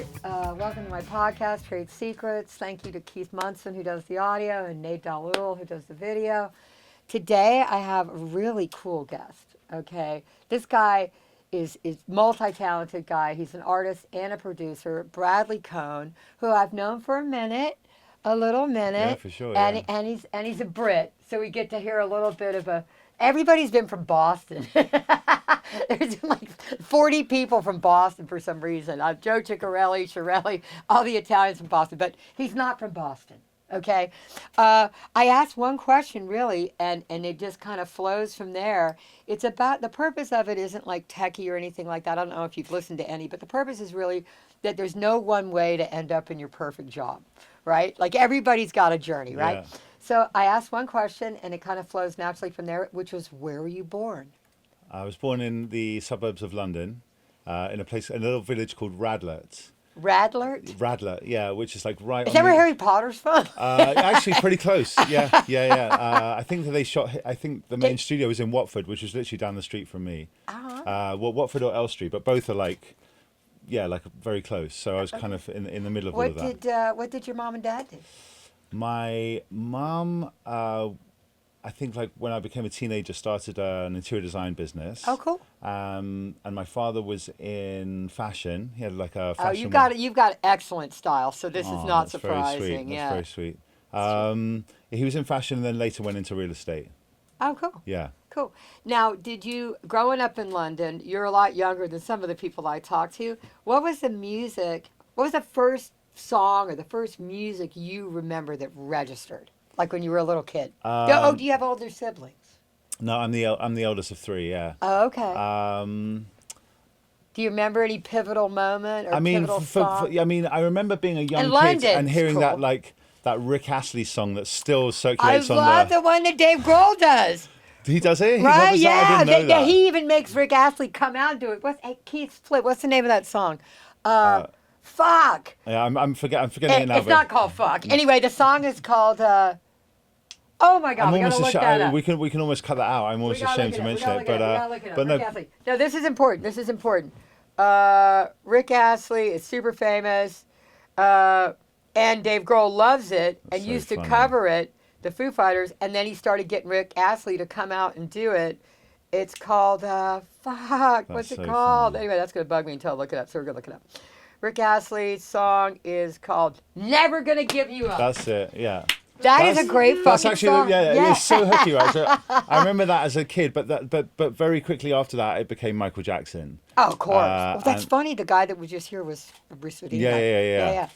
Start. Welcome to my podcast, Trade Secrets. Thank you to Keith Munson, who does the audio, and Nate Dalul, who does the video. Today, I have a really cool guest, okay? This guy is multi-talented guy. He's an artist and a producer, Bradley Kohn, who I've known for a little minute. Yeah, for sure. And, Yeah. and he's a Brit, so we get to hear a little bit of a... Everybody's been from Boston. There's been like 40 people from Boston for some reason. Joe Ciccarelli, Shirelli, all the Italians from Boston, but he's not from Boston, okay? I asked one question, really, and it just kind of flows from there. It's about, the purpose of it isn't like techie or anything like that. I don't know if you've listened to any, but the purpose is really that there's no one way to end up in your perfect job, right? Like everybody's got a journey, right? Yeah. So I asked one question, and it kind of flows naturally from there, which was, where were you born? I was born in the suburbs of London, in a little village called Radlett. Radlert? Radlett, yeah, which is like right. Is that where Harry Potter's from? Actually, pretty close. Yeah. I think that they shot. I think the main studio was in Watford, which was literally down the street from me. Uh-huh. Well, Watford or Elstree, but both are like very close. So I was kind of in the middle of all of that. What did your mom and dad do? My mum, I think like when I became a teenager, started an interior design business. Oh, cool. And my father was in fashion. He had like a Oh, fashion. you've got excellent style, so this is not that's surprising. Very sweet. Yeah. That's very sweet. He was in fashion and then later went into real estate. Oh, cool. Yeah. Cool. Now, growing up in London, you're a lot younger than some of the people I talked to. What was the music? What was the first song or the first music you remember that registered, like when you were a little kid? Do you have older siblings? No, I'm the eldest of three. Yeah. Oh, okay. Do you remember any pivotal moment or pivotal song? I remember being a young In kid London, and hearing cool. that Rick Astley song that still I circulates on love the one that Dave Grohl does. He does it? Right? He Yeah. I didn't know that. He even makes Rick Astley come out and do it. Keith Flip. What's the name of that song? Fuck. Yeah, I'm forgetting it now. It's not called Fuck. Anyway, the song is called. Oh my God, we gotta look that up. We can almost cut that out. I'm almost ashamed to mention it, but no. Rick Astley. No, this is important. Rick Astley is super famous, and Dave Grohl loves it and That's so used to funny. cover it, the Foo Fighters, and then he started getting Rick Astley to come out and do it. It's called fuck. What's it so called? funny. Anyway, that's gonna bug me until I look it up. So we're gonna look it up. Rick Astley's song is called "Never Gonna Give You Up." That's it. Yeah. That is a great fucking That's actually song. yeah. It's so hooky, right? So I remember that as a kid, but very quickly after that, it became Michael Jackson. Oh, of course. Well, that's and- funny. The guy that was just here was Bruce Swedien. Yeah.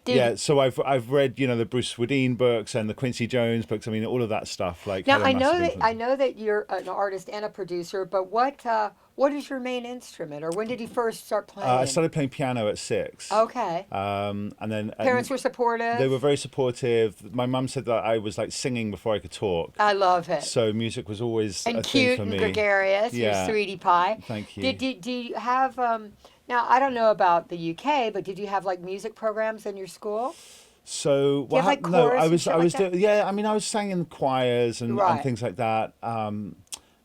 Dude. So I've read the Bruce Swedien books and the Quincy Jones books. I mean, all of that stuff. Like Now had a I know massive that influence. you're an artist and a producer, but what is your main instrument, or when did you first start playing? I started playing piano at 6. Okay. And then Parents were supportive. They were very supportive. My mum said that I was like singing before I could talk. I love it. So music was always And a cute thing for and me. gregarious. You're Yeah. sweetie pie. Thank you. Do you have now? I don't know about the UK, but did you have like music programs in your school? So you have, like, no, chorus I and was shit I like was that? I mean I was sang in choirs and Right. things like that.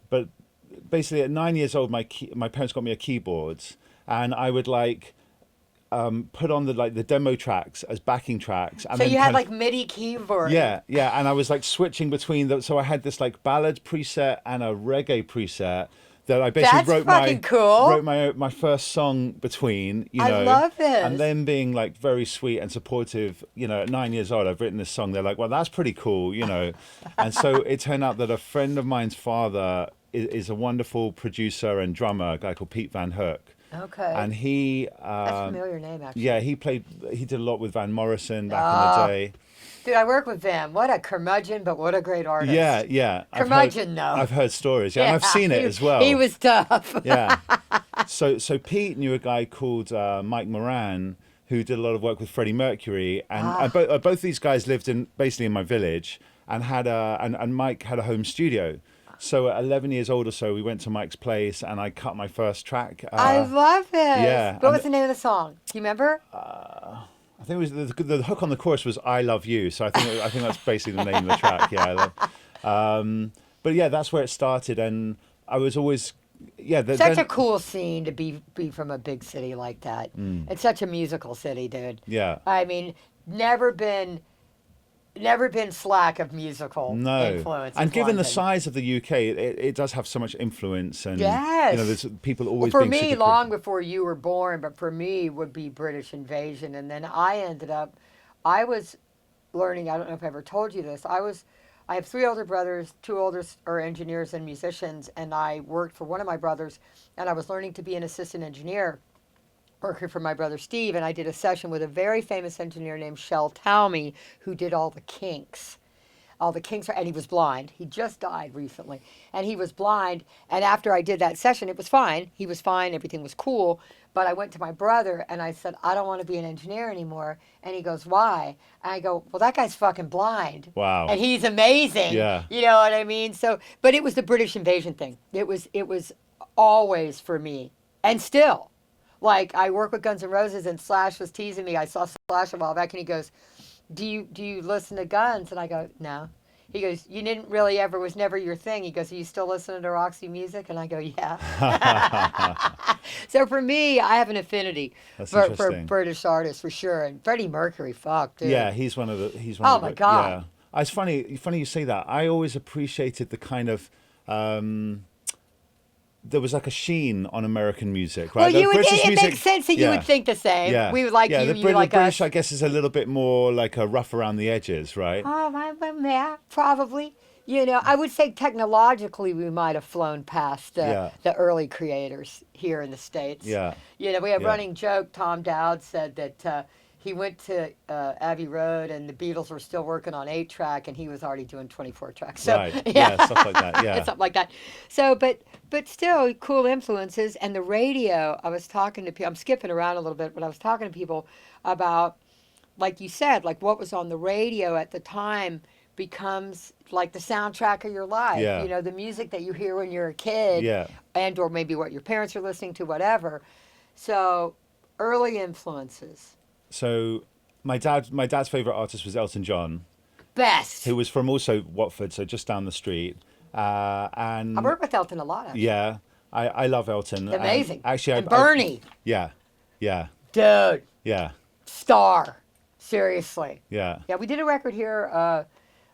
But basically at 9 years old, my parents got me a keyboard, and I would like put on the demo tracks as backing tracks. And So then you had kind of- like MIDI keyboard. yeah, and I was like switching between so I had this like ballad preset and a reggae preset that I basically That's wrote fucking cool. my first song between, I love this. and then being like very sweet and supportive, at 9 years old, I've written this song. They're like, well, that's pretty cool, and so it turned out that a friend of mine's father is a wonderful producer and drummer, a guy called Pete Van Hook. Okay. And he, That's a familiar name, actually. yeah, he did a lot with Van Morrison back in the day. Dude, I work with Van. What a curmudgeon, but what a great artist. Yeah. Curmudgeon, though. I've heard stories, and I've seen it as well. He was tough. Yeah. So Pete knew a guy called Mike Moran who did a lot of work with Freddie Mercury, and both these guys lived basically in my village, and and Mike had a home studio. So at 11 years old or so, we went to Mike's place, and I cut my first track. I love it. yeah, What was the name of the song? Do you remember? I think it was the hook on the chorus was "I Love You," so I think that's basically the name of the track. Yeah. But yeah, that's where it started, and I was always yeah, Such a cool scene to be from a big city like that. It's such a musical city, dude. yeah. I mean, never been never been slack of musical No, influence. and Is given the London. size of the UK, it does have so much influence, and you know, Yes. there's people Well, always for being me, super long critical. before you were born, but for me would be British invasion, and then I ended up, I was learning. I don't know if I ever told you this. I have three older brothers. Two older are engineers and musicians, and I worked for one of my brothers, and I was learning to be an assistant engineer, working for my brother Steve, and I did a session with a very famous engineer named Shel Talmy, who did all the Kinks, and he was blind. He just died recently, and he was blind. And after I did that session, it was fine. He was fine. Everything was cool. But I went to my brother and I said, I don't want to be an engineer anymore. And he goes, why? And I go, well, that guy's fucking blind. Wow. And he's amazing. Yeah. You know what I mean? So, but it was the British invasion thing. It was always for me, and still. Like I work with Guns N' Roses, and Slash was teasing me. I saw Slash a while back, and he goes, "Do you listen to Guns?" And I go, "No." He goes, "You didn't really ever was never your thing." He goes, "Are you still listening to Roxy music?" And I go, "Yeah." So for me, I have an affinity That's for interesting. British artists for sure, and Freddie Mercury, fuck, dude. Yeah, he's one Oh of my the God. yeah. It's funny you say that. I always appreciated the kind of there was like a sheen on American music, right? Well, The you would. British It music, makes sense that you yeah, would think the same. yeah, We would like yeah. you. The You like British, us. I guess, is a little bit more like a rough around the edges, right? Oh, yeah, probably. You know, I would say technologically we might have flown past Yeah, the early creators here in the States. yeah, You know, we have yeah. running joke. Tom Dowd said that he went to Abbey Road and the Beatles were still working on 8-track and he was already doing 24 tracks. So, Right. Yeah, stuff like that. Yeah. something like that. So, but still cool influences. And the radio, I was talking to people, I'm skipping around a little bit, but I was talking to people about, like you said, like what was on the radio at the time becomes like the soundtrack of your life. Yeah. You know, the music that you hear when you're a kid, Yeah. and or maybe what your parents are listening to, whatever. So, early influences, So my dad's favorite artist was Elton John, best. who was from also Watford, so just down the street. I And work with Elton a lot. Actually. yeah, I love Elton. Amazing. Actually, And Bernie, yeah, yeah, dude, yeah, star. Seriously. yeah. Yeah, we did a record here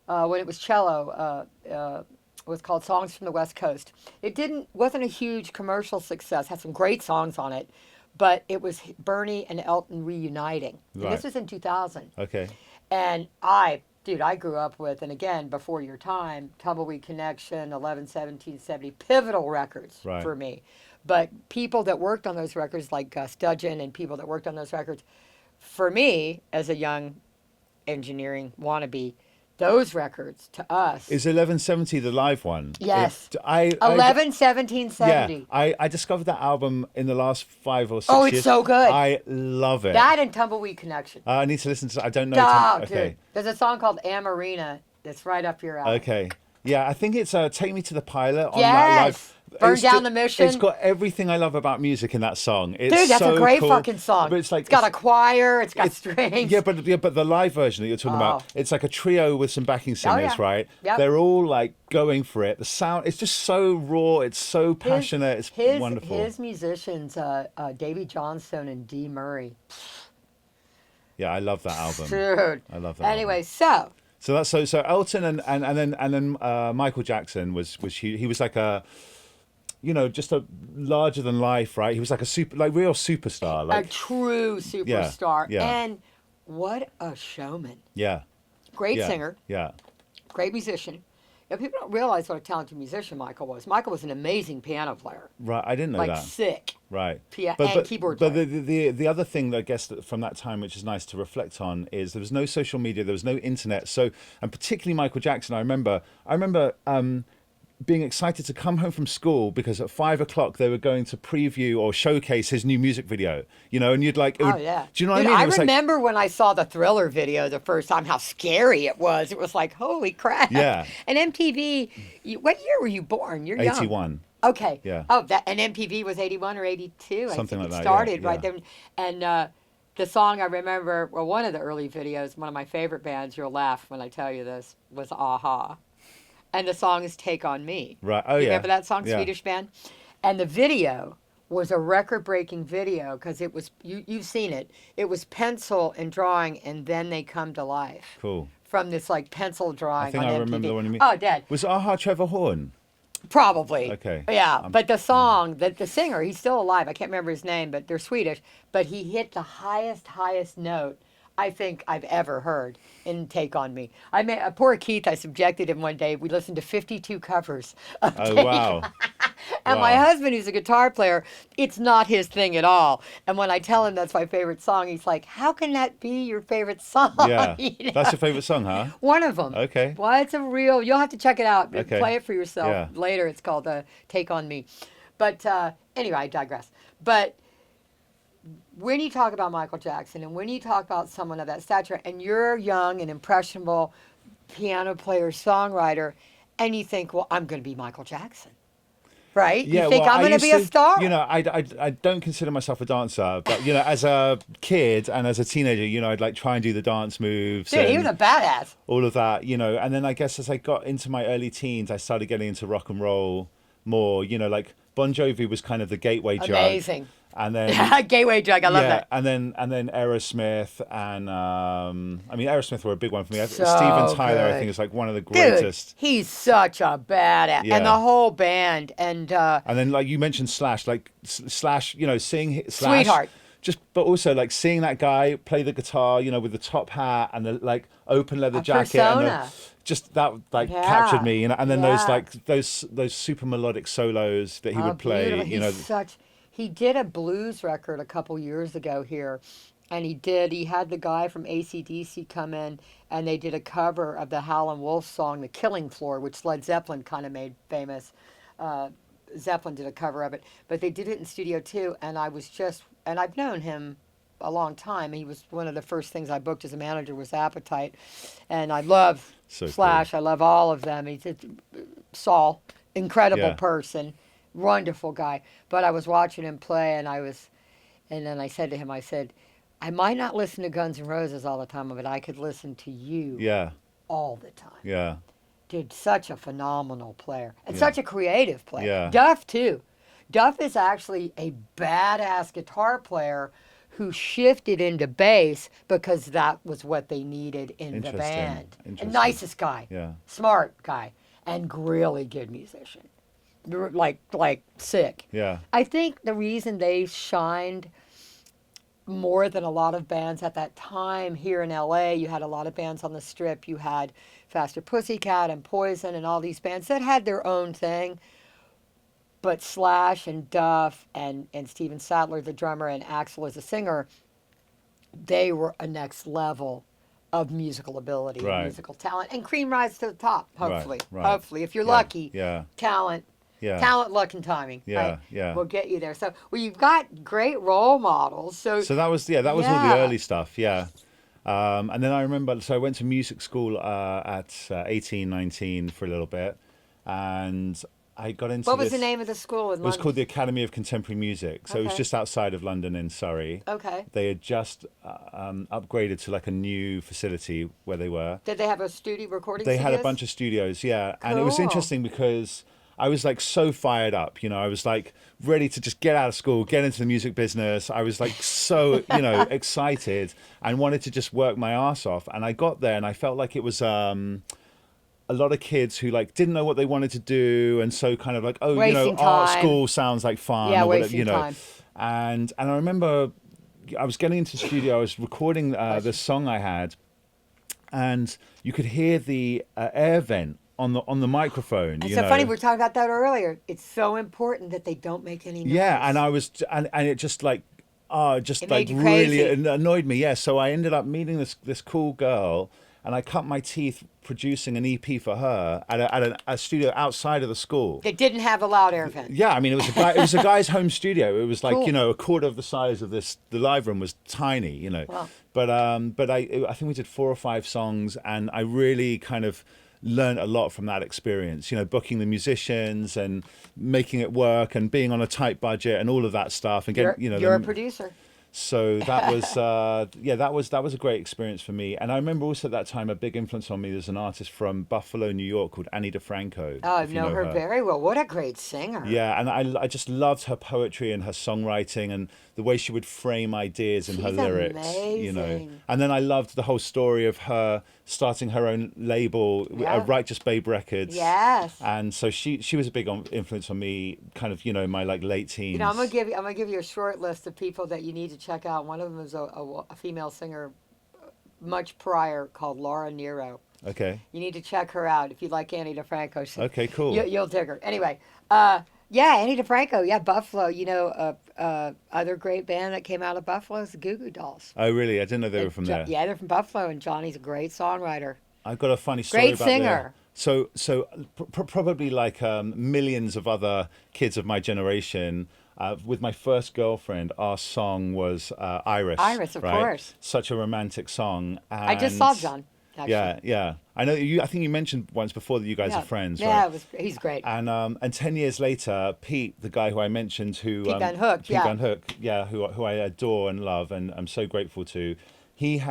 when it was cello. It was called Songs from the West Coast. It wasn't a huge commercial success. Had some great songs on it, but it was Bernie and Elton reuniting. And Right. this was in 2000. Okay. And dude, I grew up with, and again, before your time, Tumbleweed Connection, 11, 17, 70, pivotal records Right. for me. But people that worked on those records, like Gus Dudgeon and people that worked on those records, for me, as a young engineering wannabe, those records to us. Is 1170 the live one? Yes. I 11, 17, 70. Yeah, I discovered that album in the last 5 or 6 Oh, years. it's so good. I love it. That and Tumbleweed Connection. I need to listen to. I don't know. Oh, Okay. dude. There's a song called Amarina that's right up your alley. Okay. Yeah, I think it's "Take Me to the Pilot" on that Yes. live. Burn It's Down the Mission. It's got everything I love about music in that song. It's Dude, that's so a great cool. fucking song. But it's like it's got a choir, it's got strings. yeah, but the live version that you're talking about, Oh. it's like a trio with some backing singers, yeah. right? Yep. They're all like going for it. The sound, it's just so raw. It's so passionate. It's wonderful. His musicians, Davy Johnstone and Dee Murray. Yeah, I love that album. Dude. I love that. album. Anyway, so So that's so Elton and then Michael Jackson was huge. He was like a, you know, just a larger than life, right? He was like a real superstar. a Like true superstar. yeah. And what a showman. yeah, Great yeah, singer, yeah, great musician. You know, people don't realize what a talented musician Michael was. Michael was an amazing piano player. right. I didn't know Like that. sick. Right. And keyboard But player. the other thing that I guess that from that time, which is nice to reflect on, is there was no social media, there was no internet. So, and particularly Michael Jackson, I remember being excited to come home from school because at 5 o'clock they were going to preview or showcase his new music video. You know, and you'd like, Oh yeah. do you know what Dude, I mean? I It was like, remember when I saw the Thriller video the first time, how scary it was. It was like, holy crap. Yeah. And MTV, what year were you born? You're young. 81. Okay. Yeah. Oh, and MTV was 81 or 82. Something I think like it that, started yeah, right yeah. there. And the song I remember, well, one of the early videos, one of my favorite bands, you'll laugh when I tell you this, was Aha. And the song is Take On Me. Right. Oh You yeah. remember that song, Yeah. Swedish band? And the video was a record-breaking video because it was you've seen it. It was pencil and drawing, and then they come to life Cool. from this like pencil drawing. I think on I MTV. remember the one you mean. Oh, Dad. Was Aha Trevor Horn? Probably. Okay. Yeah, but the song, the singer, he's still alive. I can't remember his name, but they're Swedish. But he hit the highest note I think I've ever heard in Take on Me. I mean, poor Keith, I subjected him one day. We listened to 52 covers of Oh, Take wow. And my husband, who's a guitar player, it's not his thing at all. And when I tell him that's my favorite song, he's like, how can that be your favorite song? Yeah. You know? That's your favorite song, huh? One of them. Okay. Well, it's a real, you'll have to check it out. Okay. Play it for yourself Yeah. later. It's called Take on Me. But anyway, I digress. But when you talk about Michael Jackson and when you talk about someone of that stature and you're young and impressionable piano player, songwriter, and you think, well, I'm going to be Michael Jackson. Right? Yeah, you think well, I'm I going to used be a star? You know, I don't consider myself a dancer, but you know, as a kid and as a teenager, you know, I'd like try and do the dance moves. Dude, he was and a badass. all of that, you know. And then I guess as I got into my early teens, I started getting into rock and roll more. You know, like Bon Jovi was kind of the gateway drug. Amazing. And then Gateway drug, I love that. and then Aerosmith and I mean Aerosmith were a big one for me. So Steven Tyler, I good. think, is like one of the Dude, greatest. he's such a badass. Yeah. And the whole band. And And then like you mentioned Slash, like Slash, you know, seeing Slash, Sweetheart. just but also like seeing that guy play the guitar, you know, with the top hat and the like open leather A jacket, and persona. just that like Yeah. captured me, you know. And then those Yeah. like those super melodic solos that he would play, beautiful. you know. He did a blues record a couple years ago here, and he had the guy from AC/DC come in, and they did a cover of the Howlin' Wolf song, The Killing Floor, which Led Zeppelin kind of made famous. Zeppelin did a cover of it, but they did it in studio too, and I've known him a long time. He was one of the first things I booked as a manager was Appetite, and I love So Slash. cool. I love all of them. Saul, incredible Yeah. person. Wonderful guy. But I was watching him play, and then I said to him, I said, I might not listen to Guns N' Roses all the time, but I could listen to you Yeah, all the time. yeah, Dude, such a phenomenal player. And Yeah. such a creative player. Yeah. Duff, too. Duff is actually a badass guitar player who shifted into bass because that was what they needed in the Interesting. band. And Interesting. nicest guy. yeah. Smart guy. And really good musician. Like sick. Yeah. I think the reason they shined more than a lot of bands at that time here in LA, you had a lot of bands on the Strip. You had Faster Pussycat and Poison and all these bands that had their own thing. But Slash and Duff and Steven Sadler, the drummer, and Axl as a singer, they were a next level of musical ability, Right. and musical talent. And cream rise to the top, hopefully. right. Hopefully. If you're Yeah, lucky, yeah. talent. Yeah. Talent, luck, and timing. Yeah, right? yeah. Will get you there. So, well, you've got great role models. So So that was all Yeah. the early stuff, yeah. And then I remember, so I went to music school at 18, 19 for a little bit, and I got into what was this- the name of the school in It was London? called the Academy of Contemporary Music. So it was Okay. just outside of London in Surrey. Okay. They had just upgraded to like a new facility where they were. Did they have a studio recording They had a studios? bunch of studios, yeah. And it was Cool. interesting because I was like so fired up, you know, I was like ready to just get out of school, get into the music business. I was like so, you know, excited and wanted to just work my ass off. And I got there and I felt like it was a lot of kids who like didn't know what they wanted to do. And so kind of like, oh, Wasting you know, art time. school sounds like fun. Yeah, or whatever, wasting you know. time. And I remember I was getting into the studio, I was recording the song I had, and you could hear the air vent on the microphone. It's you so know? funny. We were talking about that earlier. It's so important that they don't make any noise. Yeah, and I was, and it just like, just It like made you really crazy. annoyed me. Yeah, so I ended up meeting this cool girl, and I cut my teeth producing an EP for her at a studio outside of the school. They didn't have a loud air vent. Yeah, I mean, it was a guy's home studio. It was like, Cool. you know, a quarter of the size of this. The live room was tiny, you know. Wow. But I think we did 4 or 5 songs, and I really kind of learned a lot from that experience. You know, booking the musicians and making it work, and being on a tight budget, and all of that stuff. And getting, you know, You're a producer. So that was that was a great experience for me. And I remember also at that time a big influence on me. There's an artist from Buffalo, New York called Annie DeFranco. Oh, I If you know know her her. very well. What a great singer. Yeah, and I just loved her poetry and her songwriting and the way she would frame ideas in her She's lyrics, you know. amazing. And then I loved the whole story of her starting her own label, Yeah. Righteous Babe Records. Yes. And so she was a big influence on me, kind of, you know, my like late You know, teens. I'm gonna give you a short list of people that you need to check out. One of them is a female singer much prior called Laura Nero. Okay. You need to check her out if you like Annie DeFranco. Okay, cool. You'll dig her. Anyway, yeah, Annie DeFranco. Yeah, Buffalo. You know, other great band that came out of Buffalo is the Goo Goo Dolls. Oh, really? I didn't know they were from there. Yeah, they're from Buffalo, and Johnny's a great songwriter. I've got a funny story Great about singer. So probably like millions of other kids of my generation. With my first girlfriend, our song was Iris. Iris, of right? course. Such a romantic song. I just saw John. Actually. Yeah, yeah. I know you. I think you mentioned once before that you guys Yeah. are friends, Yeah, right? he's great. And 10 years later, Pete, the guy who I mentioned, Pete Van Hook, Pete yeah. Van Hook, yeah, who I adore and love, and I'm so grateful to. He's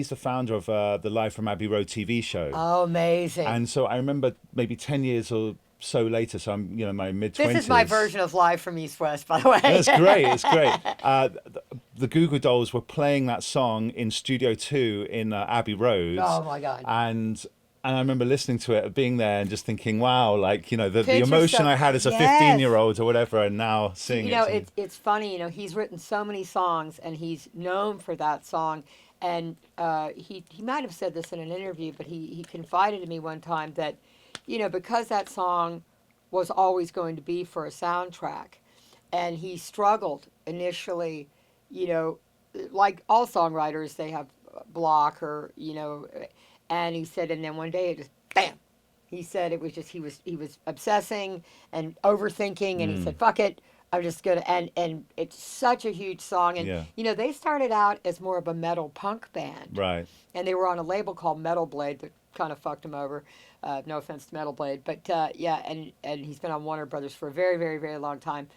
the founder of the Live from Abbey Road TV show. Oh, amazing. And so I remember maybe 10 years or so later, so I'm, you know, my mid-20s. This is my version of Live from East West, by the way. That's great, it's great. The Goo Goo Dolls were playing that song in Studio 2 in Abbey Road. Oh, my God. And I remember listening to it, being there and just thinking, wow, like, you know, the Picture emotion stuff. I had as a Yes. 15-year-old or whatever, and now seeing You know, it. it's funny. You know, he's written so many songs, and he's known for that song. And he might have said this in an interview, but he confided to me one time that, you know, because that song was always going to be for a soundtrack, and he struggled initially, you know, like all songwriters, they have block or, you know, and he said, and then one day it just, bam. He said it was just, he was obsessing and overthinking, and he said, fuck it. I'm just gonna and it's such a huge song, and Yeah. you know they started out as more of a metal punk band, Right. and they were on a label called Metal Blade that kind of fucked him over. No offense to Metal Blade, but yeah, and he's been on Warner Brothers for a very, very, very long time.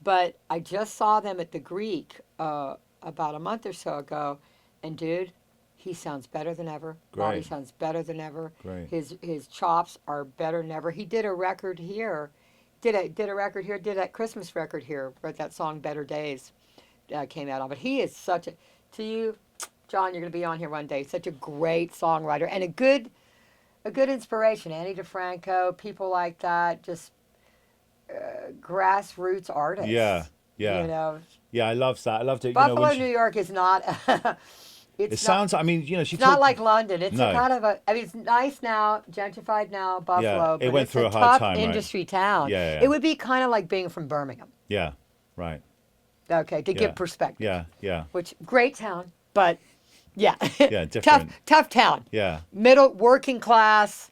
But I just saw them at the Greek about a month or so ago, and dude, he sounds better than ever. Bobby Great. sounds better than ever. Great. His chops are better than ever. He did a record here. Did a record here. Did that Christmas record here. Wrote that song "Better Days." Came out on. But he is such a. To you, John, you're going to be on here one day. Such a great songwriter and a good inspiration. Annie DeFranco, people like that, just grassroots artists. Yeah, yeah. You know, Yeah, I loved that. I loved it. Buffalo, you know, when New York is not. it It's sounds, I mean, you know, she It's not talked, like London. It's No. a kind of a. I mean, it's nice now, gentrified now, Buffalo. it but went it's through a a hard tough time, right? industry town. Yeah, yeah. It would be kind of like being from Birmingham. yeah, right. Okay, to Yeah. give perspective. Yeah, yeah, Which great town, but yeah. Yeah, tough, different. tough town. yeah, Middle working class,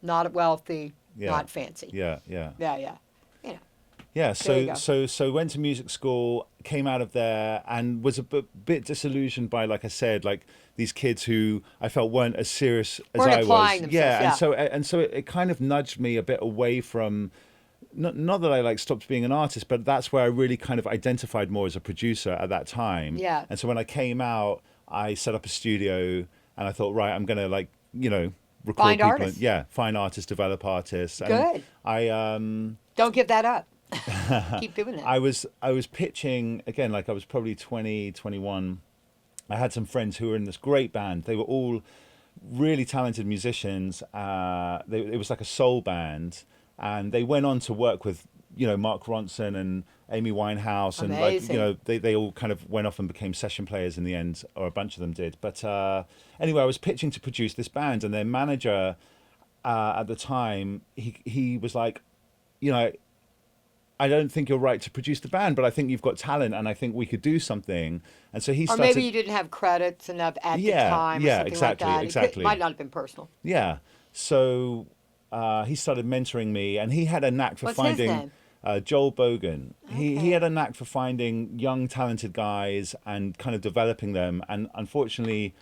not wealthy, Yeah. not fancy. yeah, yeah. Yeah, yeah. You know. Yeah, There you so went to music school, came out of there, and was a bit disillusioned by, like I said, like these kids who I felt weren't as serious as Weren't I applying was. themselves, yeah. And so it kind of nudged me a bit away from. Not that I like stopped being an artist, but that's where I really kind of identified more as a producer at that time. Yeah. And so when I came out, I set up a studio, and I thought, right, I'm gonna like, you know, record Find people. artists. Yeah, find artists, develop artists. And Good. I Don't give that up. Keep doing that. I was pitching again, like I was probably 20, 21. I had some friends who were in this great band. They were all really talented musicians. It was like a soul band, and they went on to work with, you know, Mark Ronson and Amy Winehouse, and like, Amazing. you know, they all kind of went off and became session players in the end, or a bunch of them did. But anyway, I was pitching to produce this band, and their manager at the time, he was like, you know, I don't think you're right to produce the band, but I think you've got talent, and I think we could do something. And so he Or started. maybe you didn't have credits enough at Yeah, the time. yeah, or something exactly, like that. exactly. It might not have been personal. Yeah. So he started mentoring me, and he had a knack for What's his finding. name? Joel Bogan. He Okay. had a knack for finding young, talented guys and kind of developing them. And unfortunately,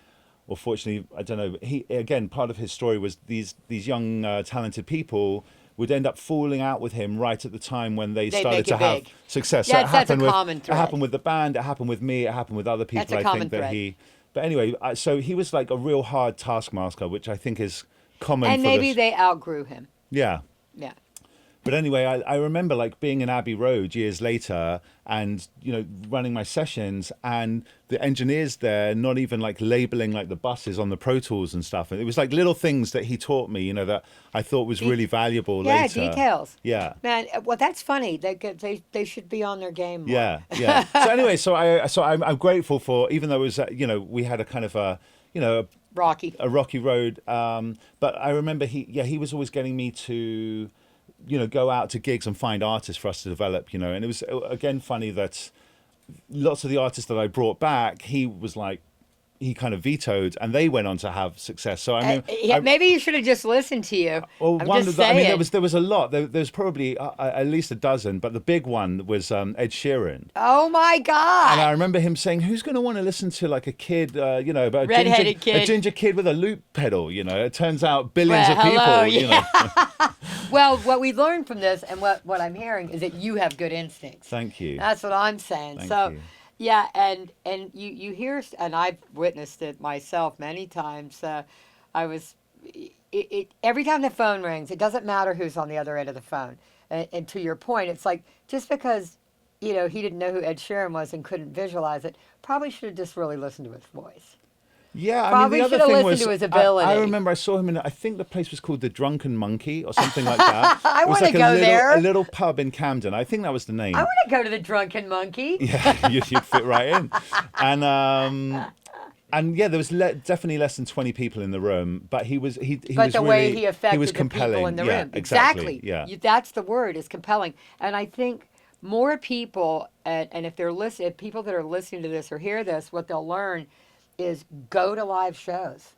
or fortunately, I don't know. He again, part of his story was these young, talented people would end up falling out with him right at the time when they They started make to it have big. success. Yeah, So that's a happened common It thread. happened with the band. It happened with me. It happened with other people. That's a I common think that thread. he. But anyway, so he was like a real hard taskmaster, which I think is common And for maybe this. they outgrew him. Yeah. Yeah. But anyway, I remember like being in Abbey Road years later and, running my sessions and the engineers there not even like labeling like the buses on the Pro Tools and stuff. And it was like little things that he taught me, that I thought was really valuable Yeah, later. details. Yeah. Man, well, that's funny. They should be on their game more. Yeah. Yeah. So anyway, I'm grateful for, even though it was, we had a kind of Rocky. a rocky road. But I remember he was always getting me to, go out to gigs and find artists for us to develop, and it was again funny that lots of the artists that I brought back, he was like, he kind of vetoed, and they went on to have success. So I mean, Maybe you should have just listened to you. well, I'm one just of the, I mean, saying. there was a lot. There's probably at least a dozen, but the big one was Ed Sheeran. Oh my And I God! remember him saying, "Who's going to want to listen to like a kid, about a Redheaded kid. a ginger kid with a loop pedal?" It turns out billions Well, of people. hello, You know. Well, what we learned from this, and what I'm hearing, is that you have good instincts. Thank you. That's what I'm saying. Thank So, you. yeah, and you hear, and I've witnessed it myself many times. I was, every time the phone rings, it doesn't matter who's on the other end of the phone. And to your point, it's like just because he didn't know who Ed Sheeran was and couldn't visualize it, probably should have just really listened to his voice. Yeah, Probably I mean, the should other have thing listened was, to his ability. I remember I saw him in, I think the place was called the Drunken Monkey or something like that. I It was wanna like go there. a little pub in Camden. I think that was the name. I want to go to the Drunken Monkey. Yeah, you'd fit right in. And yeah, there was definitely less than 20 people in the room, but he was But was the way really, he affected was the compelling. people in the Yeah, room. exactly. Yeah. That's the word, is compelling. And I think more people, and if if people that are listening to this or hear this, what they'll learn is go to live shows.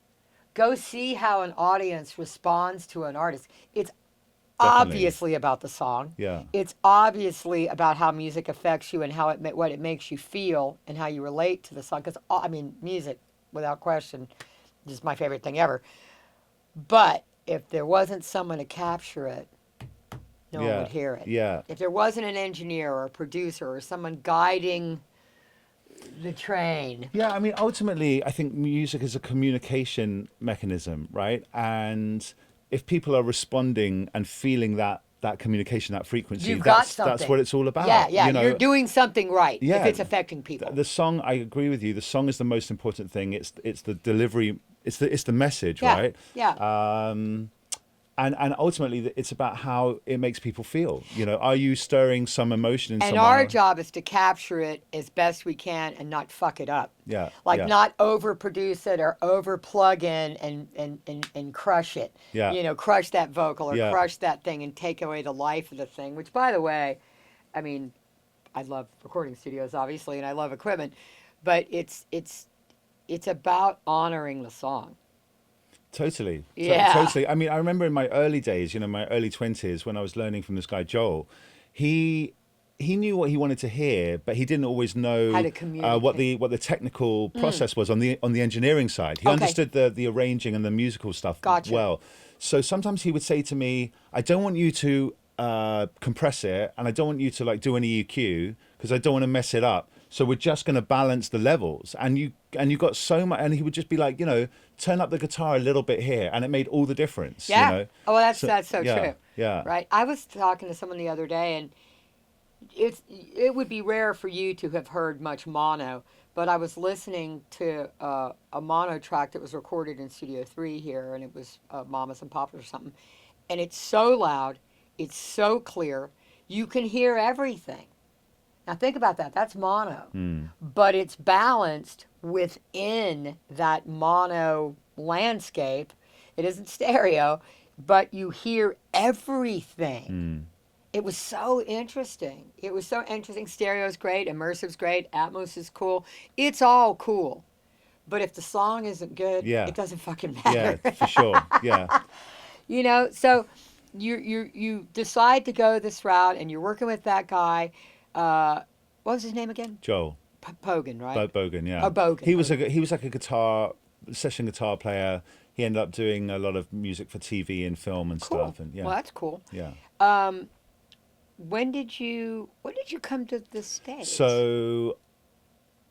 Go see how an audience responds to an artist. It's Definitely. obviously about the song. Yeah. It's obviously about how music affects you and what it makes you feel and how you relate to the song. Because, I mean, music, without question, is my favorite thing ever. But if there wasn't someone to capture it, no one would hear it. Yeah. If there wasn't an engineer or a producer or someone guiding the train. Yeah, I mean, ultimately, I think music is a communication mechanism, right? And if people are responding and feeling that communication, that frequency, You've got that's something. what it's all about. Yeah, you know? you're doing something right Yeah. if it's affecting people. The song, I agree with you. The song is the most important thing. It's the delivery. It's the message, Yeah, right? yeah. And ultimately, it's about how it makes people feel. Are you stirring some emotion in And someone? our job is to capture it as best we can and not fuck it up. Yeah, Like yeah. not overproduce it or over plug in and crush it. Yeah. Crush that vocal or Yeah. crush that thing and take away the life of the thing, which, by the way, I mean, I love recording studios, obviously, and I love equipment, but it's about honoring the song. Totally. Yeah. Totally. I mean, I remember in my early days, my early 20s, when I was learning from this guy, Joel, he knew what he wanted to hear, but he didn't always know How to communicate. what the technical process was on the engineering side. He Okay. understood the arranging and the musical stuff Gotcha. well. So sometimes he would say to me, "I don't want you to compress it, and I don't want you to like do any EQ because I don't want to mess it up. So we're just going to balance the levels." And you got so much, and he would just be like, turn up the guitar a little bit here, and it made all the difference. Yeah. Oh, that's so yeah, true. Yeah. Right. I was talking to someone the other day, and it would be rare for you to have heard much mono, but I was listening to a mono track that was recorded in Studio 3 here, and it was Mamas and Papas or something, and it's so loud, it's so clear, you can hear everything. Now think about that. That's mono, but it's balanced within that mono landscape. It isn't stereo, but you hear everything. It was so interesting. It was so interesting. Stereo's great, immersive's great, Atmos is cool. It's all cool. But if the song isn't good, Yeah. it doesn't fucking matter. Yeah, for sure. Yeah. So you decide to go this route, and you're working with that guy. What was his name again? Joel. Pogan, right? Bogan, yeah. Oh, Bogan. He was like a session guitar player. he ended up doing a lot of music for TV and film and Cool. stuff. And yeah, Well, that's cool. yeah. When did you come to the States? So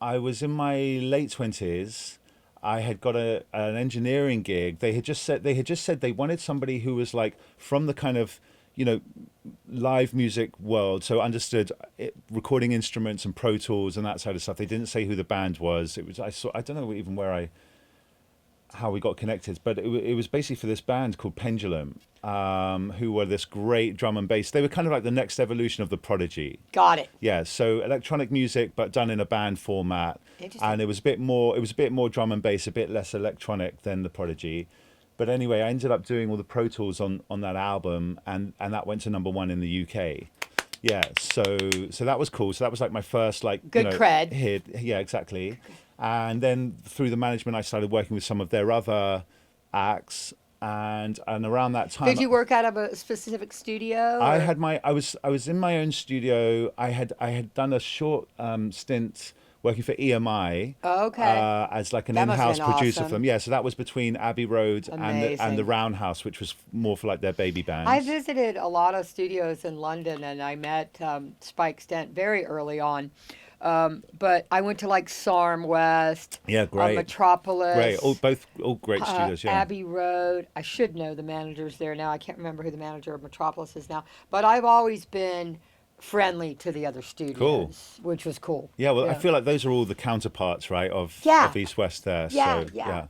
I was in my late 20s. I had got an engineering gig. They had just said they wanted somebody who was like from the kind of, live music world, so understood recording instruments and Pro Tools and that sort of stuff. They didn't say who the band was. It was I don't know even how we got connected, but it was basically for this band called Pendulum, who were this great drum and bass. They were kind of like the next evolution of the Prodigy. Got it. Yeah, so electronic music, but done in a band format, and it was a bit more drum and bass, a bit less electronic than the Prodigy. But anyway, I ended up doing all the Pro Tools on that album, and that went to #1 in the UK. Yeah, so that was cool. So that was like my first good cred hit. Yeah, exactly. And then through the management, I started working with some of their other acts, and around that time, did you work out of a specific studio? I was in my own studio. I had done a short stint working for EMI. Oh, okay. As like an That must have in-house been producer awesome. for them. Yeah, so that was between Abbey Road and the Amazing. Roundhouse, which was more for like their baby bands. I visited a lot of studios in London, and I met Spike Stent very early on. But I went to like Sarm West, Yeah, great. Metropolis, Great, all great studios. Yeah. Abbey Road. I should know the managers there now. I can't remember who the manager of Metropolis is now. But I've always been friendly to the other studios, which was cool. Yeah, well, I feel like those are all the counterparts, right, of East West there. Yeah, So, yeah.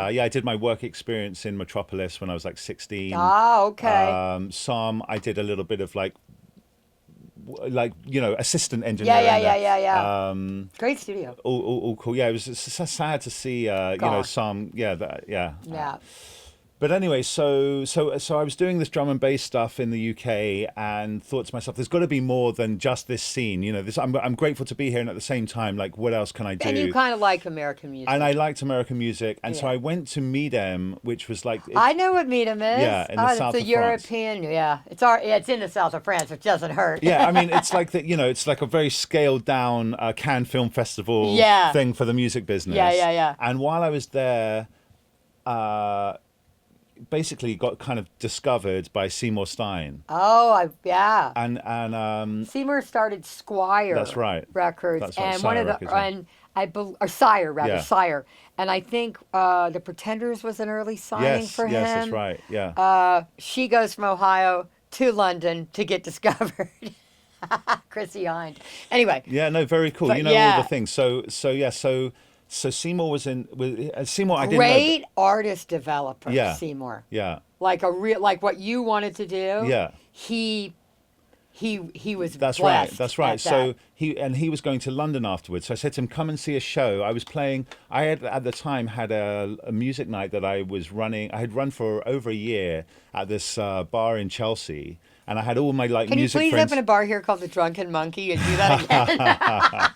yeah, I did my work experience in Metropolis when I was like 16. Ah, okay. Some I did a little bit of like assistant engineering. Yeah. Great studio. All cool. Yeah, it was sad to see some. Yeah. But anyway, so I was doing this drum and bass stuff in the UK, and thought to myself, there's got to be more than just this scene. I'm grateful to be here, and at the same time, like, what else can I do? And you kind of like American music. And I liked American music, and so I went to Midem, which was like I know what Midem is. Yeah, in the south it's of a European. Yeah, it's in the south of France, which doesn't hurt. Yeah, I mean, it's like that. It's like a very scaled down Cannes Film Festival thing for the music business. Yeah. And while I was there, basically got kind of discovered by Seymour Stein. Oh, yeah. And Seymour started Squire. That's right. Records. That's right. And Sire one of the Records, or Sire rather, Yeah. Sire. And I think the Pretenders was an early signing for him. Yes, that's right. Yeah. She goes from Ohio to London to get discovered. Chrissy Hind. Anyway. Yeah, no, very cool. But all the things. So Seymour was in with Seymour. I didn't know. Great artist developer, Yeah. Seymour. Yeah. Like what you wanted to do. Yeah. He was That's blessed right. at So that. he was going to London afterwards. So I said to him, "Come and see a show." I had at the time had a music night that I was running. I had run for over a year at this bar in Chelsea, and I had all my Can you music please friends. open a bar here called the Drunken Monkey and do that again?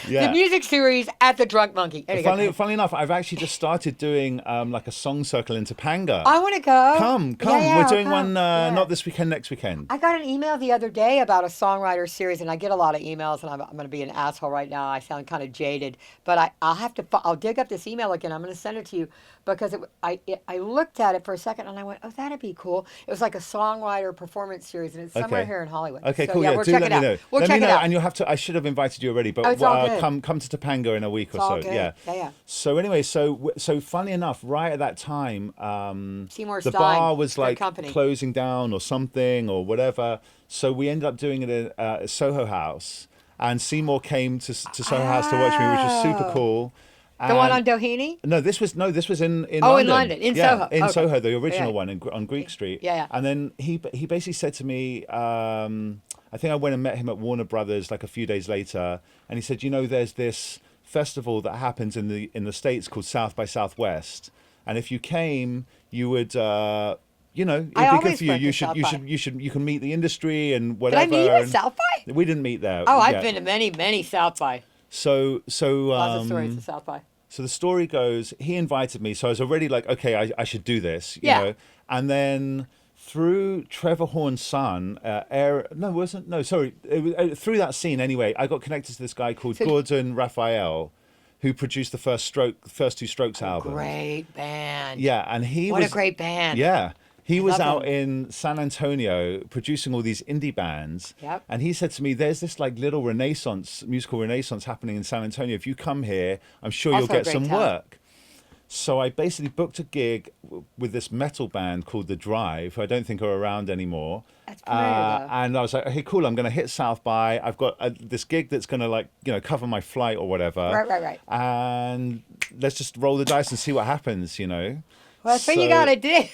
The music series at the Drunk Monkey. Funnily enough, I've actually just started doing like a song circle in Topanga. I want to go. Come. Yeah, We're doing I'll come. one Yeah. not this weekend, next weekend. I got an email the other day about a songwriter series, and I get a lot of emails, and I'm going to be an asshole right now. I sound kind of jaded, but I'll dig up this email again. I'm going to send it to you because I looked at it for a second, and I went, oh, that'd be cool. It was like a songwriter performance series, and it's somewhere here in Hollywood. Okay, So, cool. yeah, Yeah, we'll do check let it me out. know. We'll Let check me it know, out. and you'll have to. I should have invited you already, but Oh, it's all good. come to Topanga in a week or all so. good. Yeah. Yeah. So anyway, so funny enough, right at that time, Seymour the Stein, bar was great like company. closing down or something or whatever. So we ended up doing it at Soho House, and Seymour came to Soho House to watch me, which was super cool. The one on Doheny? No, this was in London. In London, in Soho. In Okay. Soho, the original Yeah. one on Greek Street. Yeah. And then he basically said to me, I think I went and met him at Warner Brothers like a few days later, and he said, there's this festival that happens in the States called South by Southwest, and if you came, you would. It'd be good always for you. went You to should, South you by. should, you can meet the industry and Did whatever. I meet you at and- South by? We didn't meet there. Oh, I've yet. been to many South by. So Lots of stories at South by. So the story goes, he invited me, so I was already like, okay, I should do this, you Yeah. know. And then through Trevor Horn's son, through that scene anyway, I got connected to this guy called Gordon Raphael, who produced the first two Strokes albums. Great band. Yeah, and What a great band. Yeah. He was love out him. in San Antonio producing all these indie bands. Yep. And he said to me, there's this like little musical renaissance happening in San Antonio. If you come here, I'm sure Also you'll a get great some talent. work. So I basically booked a gig with this metal band called The Drive, who I don't think are around anymore. That's familiar, though. And I was like, okay, cool. I'm going to hit South by. I've got this gig that's going to like, cover my flight or whatever. Right. And let's just roll the dice and see what happens, Well, that's what you So- got to do.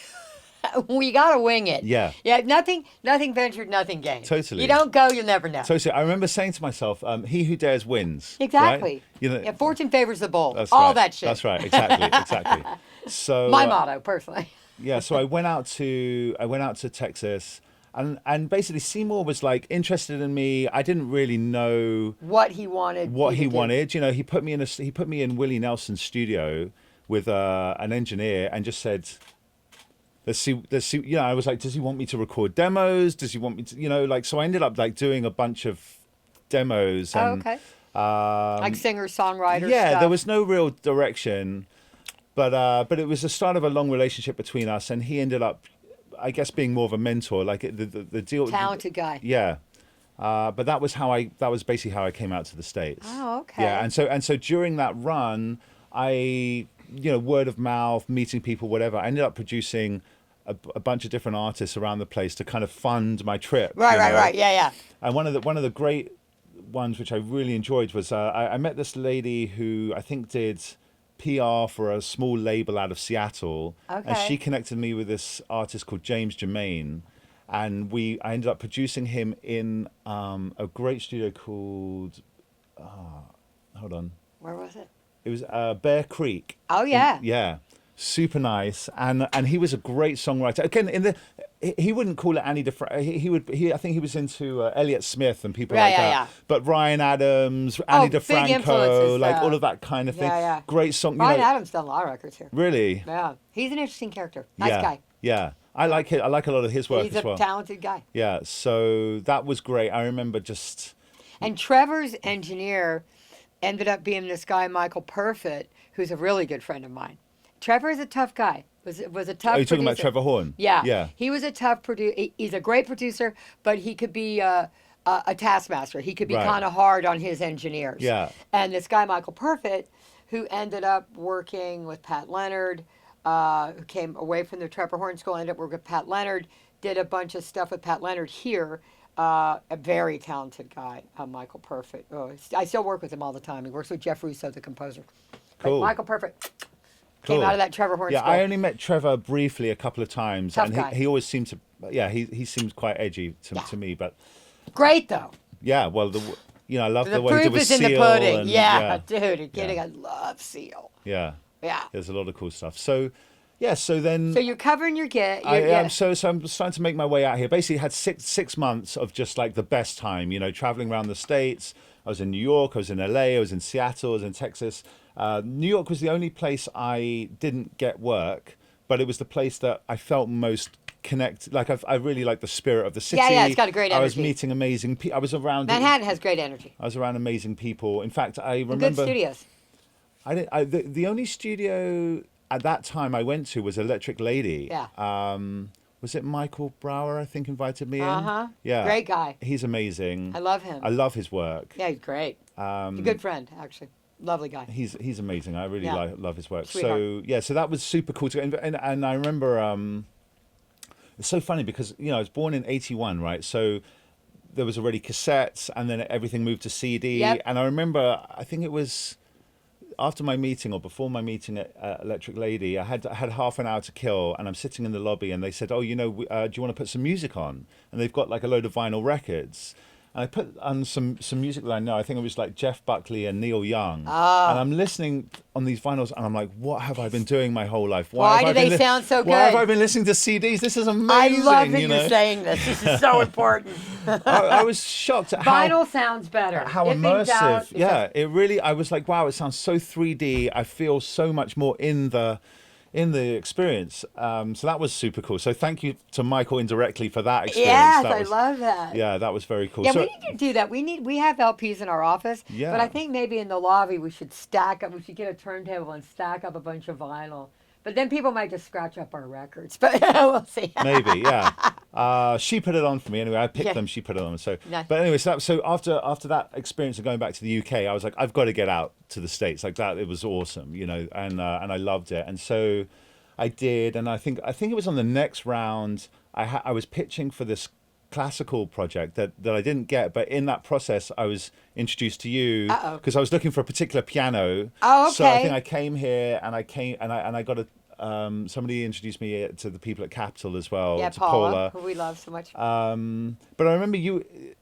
We got to wing it. Yeah. Yeah, nothing ventured, nothing gained. Totally. You don't go, you'll never know. So I remember saying to myself, he who dares wins. Exactly. Right? Yeah, fortune favors the bold. That's All right. that shit. That's right. Exactly. So My motto, personally. yeah, so I went out to Texas, and basically Seymour was like interested in me. I didn't really know What he wanted. what you he to do. wanted. He put me in Willie Nelson's studio with an engineer and just said, let's see. I was like, does he want me to record demos? Does he want me to, so I ended up like doing a bunch of demos. Oh, And, okay. Like singer-songwriter yeah, stuff. there was no real direction, but it was the start of a long relationship between us, and he ended up, I guess, being more of a mentor. Like the deal. Talented guy. Yeah. But that was basically how I came out to the States. Oh, okay. Yeah, and so during that run, I, word of mouth, meeting people, whatever, I ended up producing a bunch of different artists around the place to kind of fund my trip. Right. Yeah. And one of the great ones which I really enjoyed was I met this lady who I think did PR for a small label out of Seattle, and Okay. she connected me with this artist called James Germain, and I ended up producing him in a great studio called hold on, Where was it? it was Bear Creek. Oh, yeah. Yeah, super nice, and he was a great songwriter. Again, he wouldn't call it Annie DeFranco. I think he was into Elliott Smith and people like that. Yeah. But Ryan Adams, Annie big DeFranco, influences, like all of that kind of thing. Yeah. Great song. Ryan Adams done a lot of records here. Really? Yeah. He's an interesting character. Nice yeah. guy. Yeah, I like it. I like a lot of his work He's as a well. talented guy. Yeah, so that was great. I remember just. And Trevor's engineer ended up being this guy, Michael Perfit, who's a really good friend of mine. Trevor is a tough guy. Was a tough Are you talking about producer. Trevor Horn? Yeah. Yeah. He was a tough producer. He's a great producer, but he could be a taskmaster. He could be Right. kind of hard on his engineers. Yeah. And this guy, Michael Perfit, who ended up working with Pat Leonard, who came away from the Trevor Horn School, ended up working with Pat Leonard, did a bunch of stuff with Pat Leonard here. A very talented guy, Michael Perfit. Oh, I still work with him all the time. He works with Jeff Russo, the composer. But Cool. Michael Perfit Cool. came out of that Trevor Horn Yeah, School. I only met Trevor briefly a couple of times, Tough and guy. he always seemed to. Yeah, he seemed quite edgy to me, but Great, though. yeah, well, I love The the way he did proof with is in the Seal pudding. and- Yeah, dude, you're kidding. Yeah. I love Seal. Yeah, Yeah. there's a lot of cool stuff. So, yeah, so then So you're covering your get. so I'm starting to make my way out here. Basically, had six months of just like the best time. Traveling around the States. I was in New York. I was in LA. I was in Seattle. I was in Texas. New York was the only place I didn't get work, but it was the place that I felt most connected. Like I really like the spirit of the city. Yeah, it's got a great I was energy. meeting amazing people. I was around. Manhattan has great energy. I was around amazing people. In fact, I And remember. good studios. The only studio at that time I went to was Electric Lady. Yeah. Was it Michael Brower, I think, invited me in? Uh-huh. Yeah. Great guy. He's amazing. I love him. I love his work. Yeah, he's great. He's a good friend, actually. Lovely guy. He's amazing. I really Yeah. love his work. Sweetheart. So yeah, so that was super cool to and I remember it's so funny because I was born in '81, right? So there was already cassettes, and then everything moved to CD. Yep. And I remember, I think it was after my meeting or before my meeting at Electric Lady, I had half an hour to kill, and I'm sitting in the lobby, and they said, "Oh, do you want to put some music on?" And they've got like a load of vinyl records. And I put on some music that I know. I think it was like Jeff Buckley and Neil Young. Ah. And I'm listening on these vinyls, and I'm like, what have I been doing my whole life? Why have do I they been sound so Why have good? I been listening to CDs? This is I amazing. love that you you're know? saying this. This is so important. I was shocked at Vinyl sounds better. how If in immersive. doubt, it's Yeah, it really. I was like, wow, it sounds so 3D. I feel so much more in the in the experience. So that was super cool. So thank you to Michael indirectly for that experience. Yes, That I was, love that. yeah, that was very cool. Yeah, So, we need to do that. We have LPs in our office, Yeah. but I think maybe in the lobby we should stack up. We should get a turntable and stack up a bunch of vinyl. But then people might just scratch up our records. But we'll see. maybe, yeah. She put it on for me anyway. I picked Yeah. them. She put it on. So, Nice. but anyway, so after that experience of going back to the UK, I was like, I've got to get out to the States. Like that, it was awesome, you know, and I loved it. And so I did, and I think it was on the next round. I was pitching for this classical project that I didn't get, but in that process I was introduced to you Uh-oh. because I was looking for a particular piano. Oh, So I okay. think I came here and I got a somebody introduced me to the people at Capitol as well, Yeah, to Paula, who we love so much. but I remember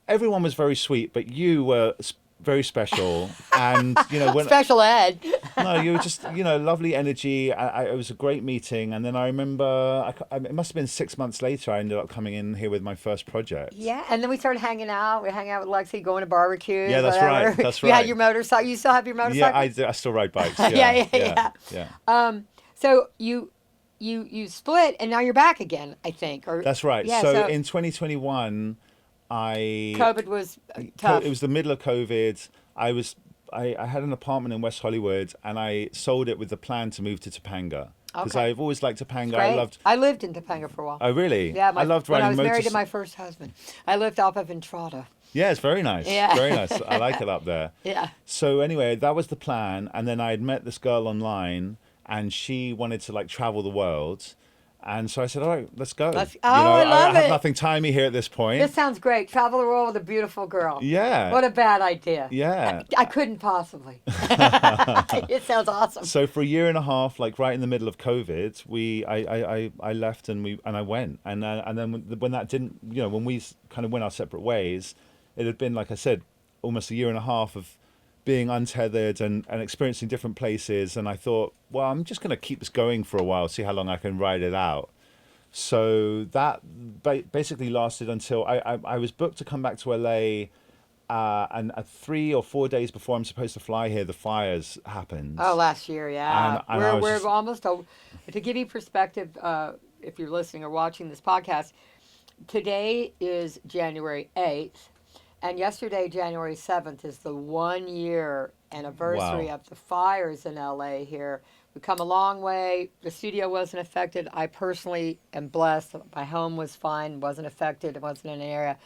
everyone was very sweet, but you were very special. And, you know, when Special ed. no, you were just, you know, lovely energy. It was a great meeting. And then I remember, it must have been 6 months later, I ended up coming in here with my first project. Yeah, and then we started hanging out. We hang out with Lexi, going to barbecues. Yeah, that's whatever. right, that's You had right. your motorcycle. You still have your motorcycle? Yeah, I do. I still ride bikes. Yeah. So you split, and now you're back again, I think. Or That's right. Yeah, So in 2021, COVID was tough. It was the middle of COVID. I had an apartment in West Hollywood, and I sold it with the plan to move to Topanga because Okay. I've always liked Topanga. Great. I lived in Topanga for a while. Oh, really? Yeah, I loved when riding I was married to motorcycles. my first husband. I lived off of Entrada. Yeah, it's very nice. Yeah. Very nice. I like it up there. Yeah. So anyway, that was the plan, and then I had met this girl online, and she wanted to like travel the world, and so I said, all right, let's go. I love I have it. nothing tying me here at this point. This sounds great. Travel the world with a beautiful girl. Yeah. What a bad idea. Yeah. I couldn't possibly. It sounds awesome. So for a year and a half, like right in the middle of COVID, I left and I went, and then when that didn't, you know, when we kind of went our separate ways, it had been, like I said, almost a year and a half of being untethered and experiencing different places, and I thought, well, I'm just going to keep this going for a while, see how long I can ride it out. So that basically lasted until I was booked to come back to LA. And 3 or 4 days before I'm supposed to fly here, the fires happened. Oh, last year, yeah. And I was we're just- almost over. To give you perspective, if you're listening or watching this podcast, today is January 8th, and yesterday, January 7th, is the 1 year anniversary Wow. of the fires in LA here. We've come a long way. The studio wasn't affected. I personally am blessed. My home was fine, wasn't affected. It wasn't in an area.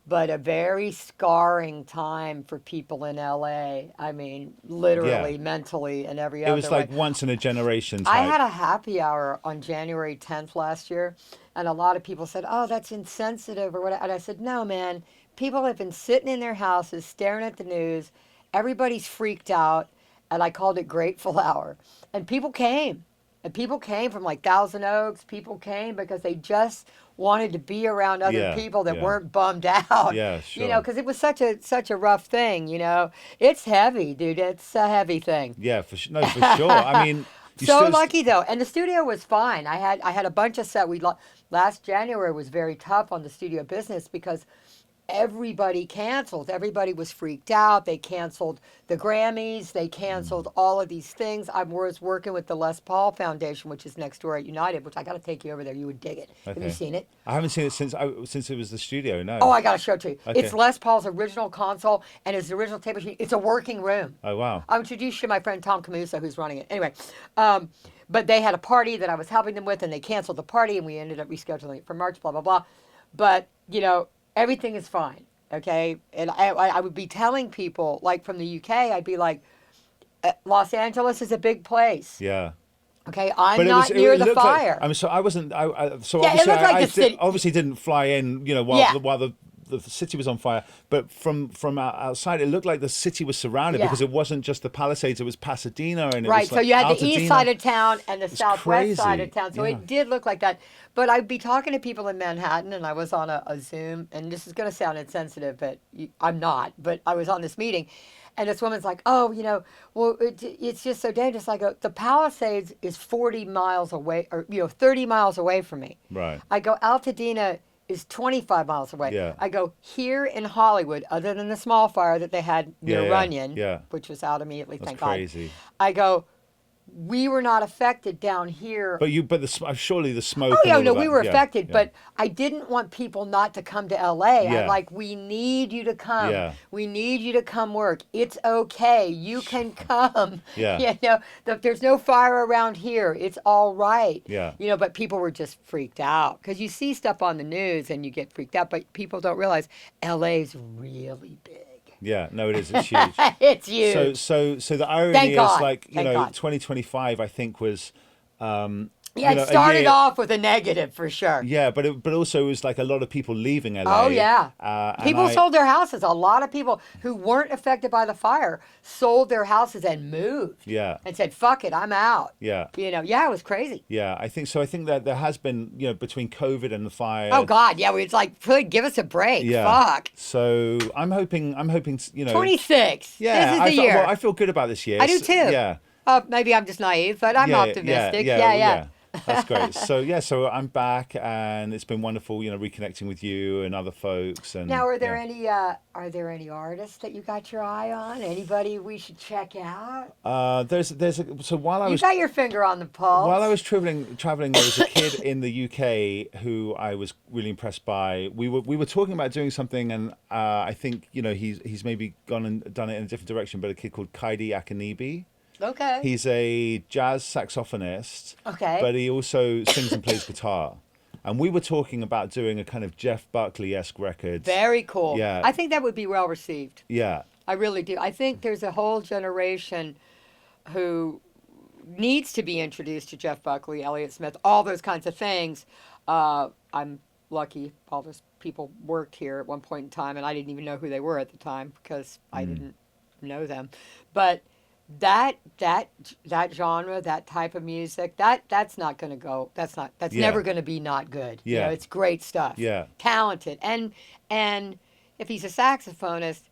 But a very scarring time for people in LA. I mean, literally, Yeah. mentally, and every It other was like way. once in a generation I type. had a happy hour on January 10th last year, and a lot of people said, "Oh, that's insensitive," or whatever. And I said, "No, man. People have been sitting in their houses staring at the news. Everybody's freaked out," and I called it Grateful Hour. And people came. And people came from like Thousand Oaks. People came because they just wanted to be around other Yeah, people that yeah. weren't bummed out. Yeah, You know, sure. because it was such a rough thing. You know, it's heavy, dude. It's a heavy thing. Yeah, for sure. I mean, you So still- lucky though, and the studio was fine. I had a bunch of set. Last January was very tough on the studio business because everybody canceled. Everybody was freaked out. They canceled the Grammys. They canceled all of these things. I was working with the Les Paul Foundation, which is next door at United, which I got to take you over there. You would dig it. Have you Okay. seen it? I haven't seen it since it was the studio. No. Oh, I got to show it to you. Okay. It's Les Paul's original console and his original tape machine. It's a working room. Oh, wow. I'll introduce you to my friend Tom Camusa, who's running it. Anyway, but they had a party that I was helping them with, and they canceled the party, and we ended up rescheduling it for March, blah, blah, blah. But, you know, everything is fine, okay? And I would be telling people, like from the UK, I'd be like, Los Angeles is a big place, Yeah. okay? I'm But not near the looked like- fire. I mean, so I wasn't. So Yeah, it obviously, looked like I the city- obviously didn't fly in. You know, while Yeah. while the city was on fire. But from outside, it looked like the city was surrounded Yeah. because it wasn't just the Palisades; it was Pasadena, and it Right, was so like you had the Altadena. east side of town and the southwest side crazy. of town. So Yeah. it did look like that. But I'd be talking to people in Manhattan, and I was on a Zoom, and this is going to sound insensitive, but I'm not. But I was on this meeting, and this woman's like, "Oh, you know, well, it's just so dangerous." I go, "The Palisades is 40 miles away, or 30 miles away from me." Right. I go, "Altadena is 25 miles away." Yeah. I go, "Here in Hollywood, other than the small fire that they had near Yeah, Runyon, yeah. which was out immediately, That's thank crazy. God." I go, we were not affected down here. Surely the smoke. Oh and yeah, all no, of we that. were Yeah, affected, yeah. but I didn't want people not to come to LA. I'm Yeah. like, we need you to come. Yeah. We need you to come work. It's okay. You can come. Yeah. You know, there's no fire around here. It's all right. Yeah. You know, but people were just freaked out because you see stuff on the news and you get freaked out, but people don't realize LA's really big. Yeah, no, it is. It's huge. It's huge. So the irony Thank is God. like, Thank God. 2025, I think was, Yeah, you know, it started a year, off with a negative for sure. yeah, but also it was like a lot of people leaving LA. Oh yeah. And People sold their houses. A lot of people who weren't affected by the fire sold their houses and moved. Yeah. And said, "Fuck it, I'm out." Yeah. You know, yeah, it was crazy. Yeah, I think so. I think that there has been, you know, between COVID and the fire. Oh God, yeah, it's like, please give us a break. Yeah. Fuck. So I'm hoping, you know. 26. Yeah, This is the year. Well, I feel good about this year. I do too. Yeah. Maybe I'm just naive, but I'm optimistic. Yeah, Yeah. That's great. So I'm back, and it's been wonderful, you know, reconnecting with you and other folks. And Now, are there any artists that you got your eye on? Anybody we should check out? So while I You was got your finger on the pulse. while I was traveling, there was a kid in the UK who I was really impressed by. We were talking about doing something, and I think, you know, he's maybe gone and done it in a different direction. But a kid called Kaidi Akanibi. Okay. He's a jazz saxophonist. Okay. But he also sings and plays guitar. And we were talking about doing a kind of Jeff Buckley-esque record. Very cool. Yeah. I think that would be well received. Yeah. I really do. I think there's a whole generation who needs to be introduced to Jeff Buckley, Elliott Smith, all those kinds of things. I'm lucky all those people worked here at one point in time, and I didn't even know who they were at the time because I didn't know them. But that genre, that type of music, that's not going to go. That's Yeah. never going to be not good. You Yeah. know, it's great stuff. Yeah. Talented, and if he's a saxophonist,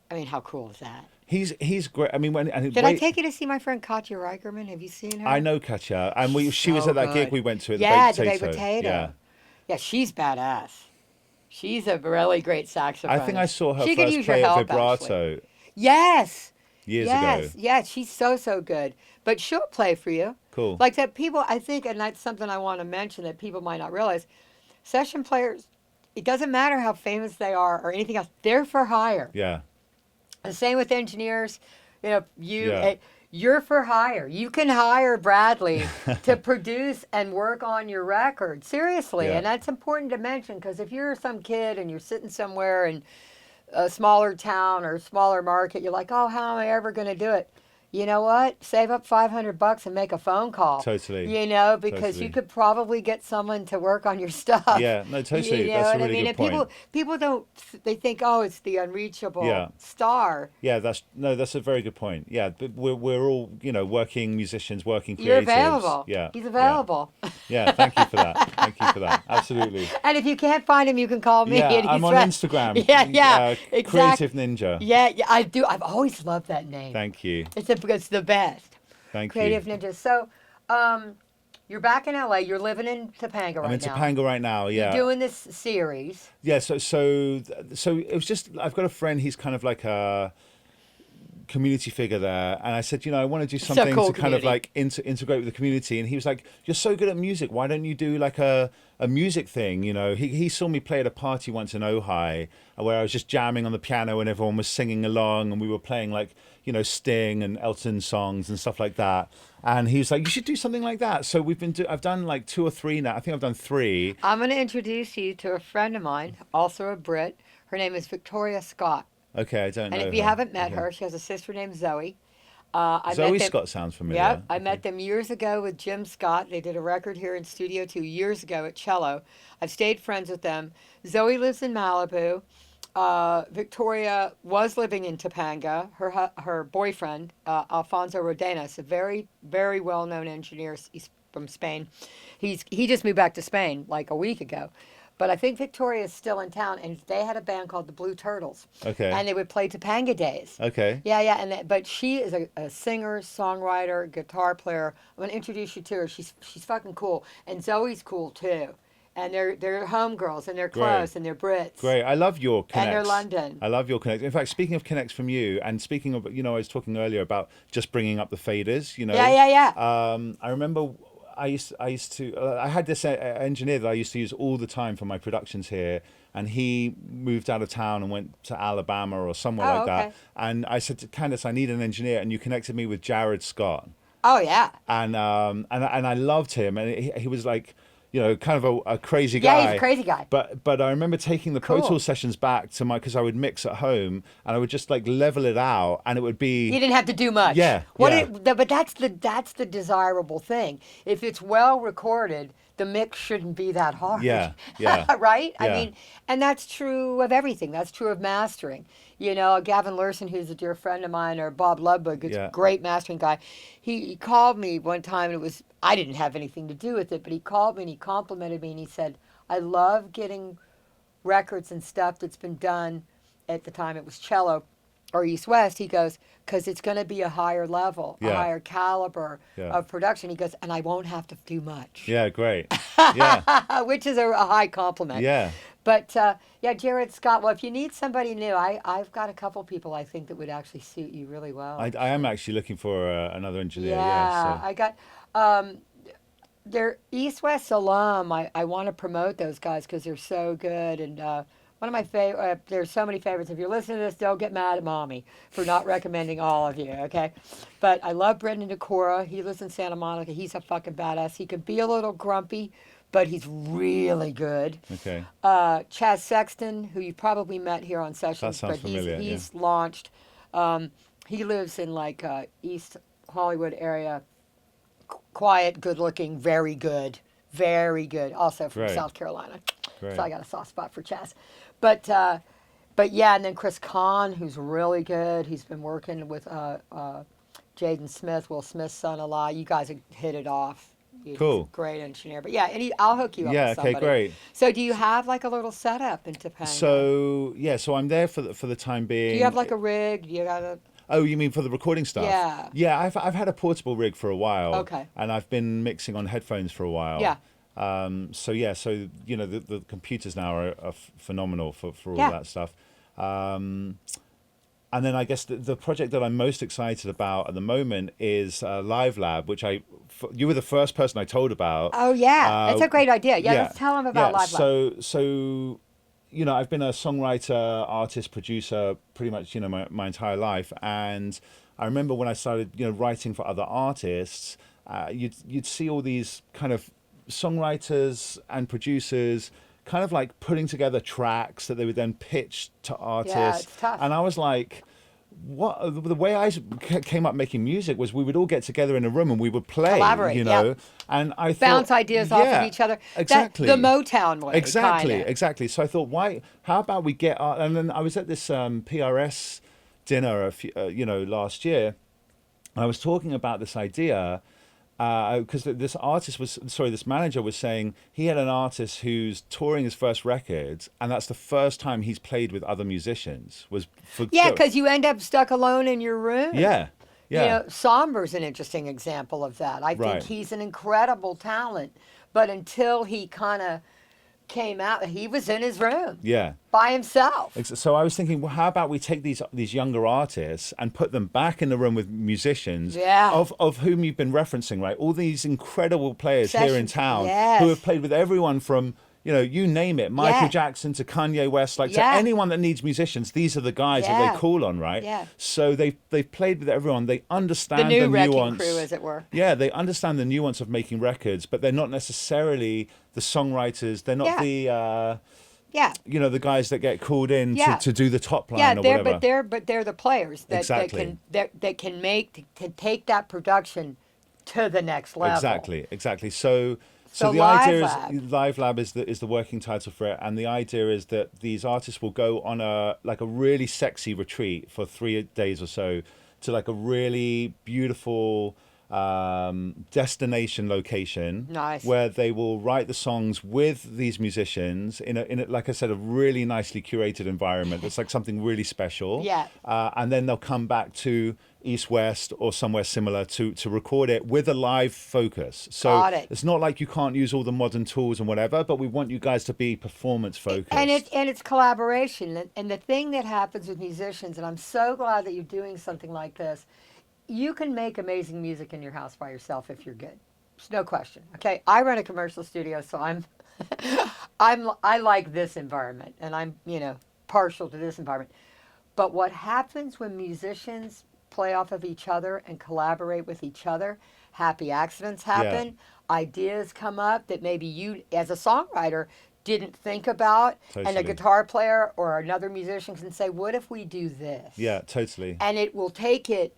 I mean, how cool is that? He's great. I mean, Did I take you to see my friend Katya Reicherman? Have you seen her? I know Katya, and she was So at that gig good. we went to at Yeah, the the Baked Baked Potato. Potato. Yeah, she's badass. She's a really great saxophonist. I think I saw her She could first use your play at help, vibrato actually. Yes. years ago. Yes, she's so good. But she'll play for you. Cool. Like that people, I think, and that's something I want to mention that people might not realize, session players, it doesn't matter how famous they are or anything else, they're for hire. Yeah. The same with engineers. You know, Yeah. you're for hire. You can hire Bradley to produce and work on your record. Seriously. Yeah. And that's important to mention because if you're some kid and you're sitting somewhere in a smaller town or smaller market, you're like, oh, how am I ever going to do it? You know what? Save up $500 and make a phone call. Totally. You know, because Totally. you could probably get someone to work on your stuff. Yeah, no, totally. You know That's a what really I mean? good And point. people don't. They think, oh, it's the unreachable Yeah. star. Yeah, that's a very good point. Yeah, but we're all, you know, working musicians, working creatives. You're available. Yeah. He's available. Yeah, thank you for that. Thank you for that. Absolutely. And if you can't find him, you can call me. Yeah, and I'm he's on right. Instagram. Yeah, exactly. Creative Ninja. Yeah, I do. I've always loved that name. Thank you. It's the best. Thank Creative you. Ninja. So, you're back in LA. You're living in Topanga right now. I'm in Topanga right now. Yeah. You're doing this series. Yeah. So it was just, I've got a friend. He's kind of like a community figure there, and I said, you know, I want to do something cool to kind of community. like integrate with the community. And he was like, you're so good at music, why don't you do like a music thing? You know, he saw me play at a party once in Ojai where I was just jamming on the piano and everyone was singing along, and we were playing like, you know, Sting and Elton songs and stuff like that. And he was like, you should do something like that. So I've done like 2 or 3 now. I think I've done 3. I'm going to introduce you to a friend of mine, also a Brit. Her name is Victoria Scott. Okay, I don't know. And if you her. haven't met Okay. her, she has a sister named Zoe. I Zoe met them, Scott sounds familiar. Yep, I Okay. met them years ago with Jim Scott. They did a record here in Studio 2 years ago at Cello. I've stayed friends with them. Zoe lives in Malibu. Victoria was living in Topanga. Her boyfriend, Alfonso Rodenas, a very, very well-known engineer. He's from Spain. He just moved back to Spain like a week ago. But I think Victoria is still in town, and they had a band called the Blue Turtles. Okay. And they would play Topanga Days. Okay. Yeah. But she is a singer, songwriter, guitar player. I'm gonna introduce you to her. She's fucking cool, and Zoe's cool too. and they're homegirls, and they're Great. close, and they're Brits. Great. I love your connects. And they're London. I love your connects. In fact, speaking of connects from you, and speaking of, I was talking earlier about just bringing up the faders, Yeah. I remember I had this engineer that I used to use all the time for my productions here, and he moved out of town and went to Alabama or somewhere like okay. that. And I said to Candace, I need an engineer, and you connected me with Jared Scott. Oh yeah. And I loved him, and he was like, kind of a crazy guy. Yeah, he's a crazy guy. But I remember taking the Pro Tools sessions back to because I would mix at home, and I would just like level it out, and it would be. You didn't have to do much. Yeah. But that's the desirable thing. If it's well recorded, the mix shouldn't be that hard. Yeah. Right? Yeah. I mean, and that's true of everything. That's true of mastering. Gavin Lurson, who's a dear friend of mine, or Bob Ludwig, who's a great mastering guy. He called me one time, and I didn't have anything to do with it, but he called me and he complimented me, and he said, I love getting records and stuff that's been done. At the time it was cello or East West. He goes, because it's going to be a higher level, a higher caliber of production. He goes, and I won't have to do much. Yeah, great. Yeah. Which is a high compliment. Yeah. But Jared Scott. Well, if you need somebody new, I've got a couple people I think that would actually suit you really well. I am actually looking for another engineer. Yeah, So. I got. They're East West alum. I want to promote those guys because they're so good. And one of my favorite. There's so many favorites. If you're listening to this, don't get mad at mommy for not recommending all of you. Okay, but I love Brendan Decora. He lives in Santa Monica. He's a fucking badass. He can be a little grumpy, but he's really good. Okay. Chaz Sexton, who you probably met here on Sessions, That sounds but familiar, he's launched. He lives in like East Hollywood area. Quiet, good-looking, very good. Also from Great. South Carolina. Great. So I got a soft spot for Chaz. But yeah, and then Chris Kahn, who's really good. He's been working with Jaden Smith, Will Smith's son, a lot. You guys have hit it off. He's Cool. a great engineer. But yeah, I'll hook you up with somebody. Okay, great. So do you have like a little setup in Topanga? So I'm there for the time being. Do you have like a rig? Do you got a... Oh, you mean for the recording stuff? Yeah. Yeah, I've had a portable rig for a while. Okay. And I've been mixing on headphones for a while. Yeah. The computers now are phenomenal for all that stuff. And then I guess the project that I'm most excited about at the moment is Live Lab, which you were the first person I told about. Oh yeah, that's a great idea. Yeah, let's tell them about Live Lab. So I've been a songwriter, artist, producer pretty much, my entire life. And I remember when I started, writing for other artists, you'd see all these kind of songwriters and producers kind of like putting together tracks that they would then pitch to artists. Yeah, it's tough. And I was like, what the way I came up making music was we would all get together in a room and we would play, collaborate, and I bounce thought, ideas off of each other. Exactly. The Motown way. Exactly. So I thought, how about we get and then I was at this PRS dinner last year, and I was talking about this idea because this manager was saying he had an artist who's touring his first record, and that's the first time he's played with other musicians. Because you end up stuck alone in your room. Yeah. Somber's an interesting example of that. I think he's an incredible talent, but until he kind of came out, he was in his room. Yeah. By himself. So I was thinking, well, how about we take these younger artists and put them back in the room with musicians of whom you've been referencing, right? All these incredible players here in town who have played with everyone from, you name it, Michael Jackson to Kanye West, to anyone that needs musicians. These are the guys that they call on, right? Yeah. So they've played with everyone. They understand the the wrecking nuance. crew, as it were. Yeah, they understand the nuance of making records, but they're not necessarily the songwriters. They're not the the guys that get called in to do the top line or whatever. But they're the players that can take that production to the next level. Exactly. So the idea is Live Lab is the working title for it, and the idea is that these artists will go on a really sexy retreat for 3 days or so to a really beautiful destination location. Nice. Where they will write the songs with these musicians in a, like I said, a really nicely curated environment. That's like something really special. Yeah. And then they'll come back to East West or somewhere similar to record it with a live focus. So Got it. it's not like you can't use all the modern tools and whatever, but we want you guys to be performance focused. And it's collaboration. And the thing that happens with musicians, and I'm so glad that you're doing something like this, you can make amazing music in your house by yourself if you're good. There's no question. Okay, I run a commercial studio, so I like this environment, and I'm partial to this environment. But what happens when musicians play off of each other and collaborate with each other? Happy accidents happen. Yeah. Ideas come up that maybe you, as a songwriter, didn't think about, and a Totally. guitar player or another musician can say, "What if we do this?" Yeah, totally. And it will take it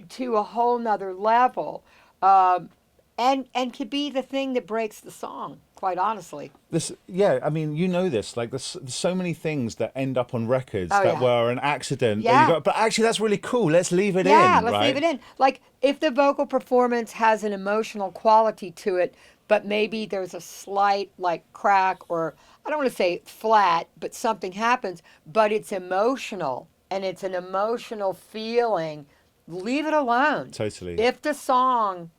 to a whole nother level, and could be the thing that breaks the song, quite honestly. I mean, you know this. Like, there's so many things that end up on records Oh, that yeah. were an accident. Yeah. But actually, that's really cool. Let's leave it in. Yeah, let's right? leave it in. Like, if the vocal performance has an emotional quality to it, but maybe there's a slight, like, crack, or I don't want to say flat, but something happens, but it's emotional, and it's an emotional feeling, leave it alone. Totally. If the song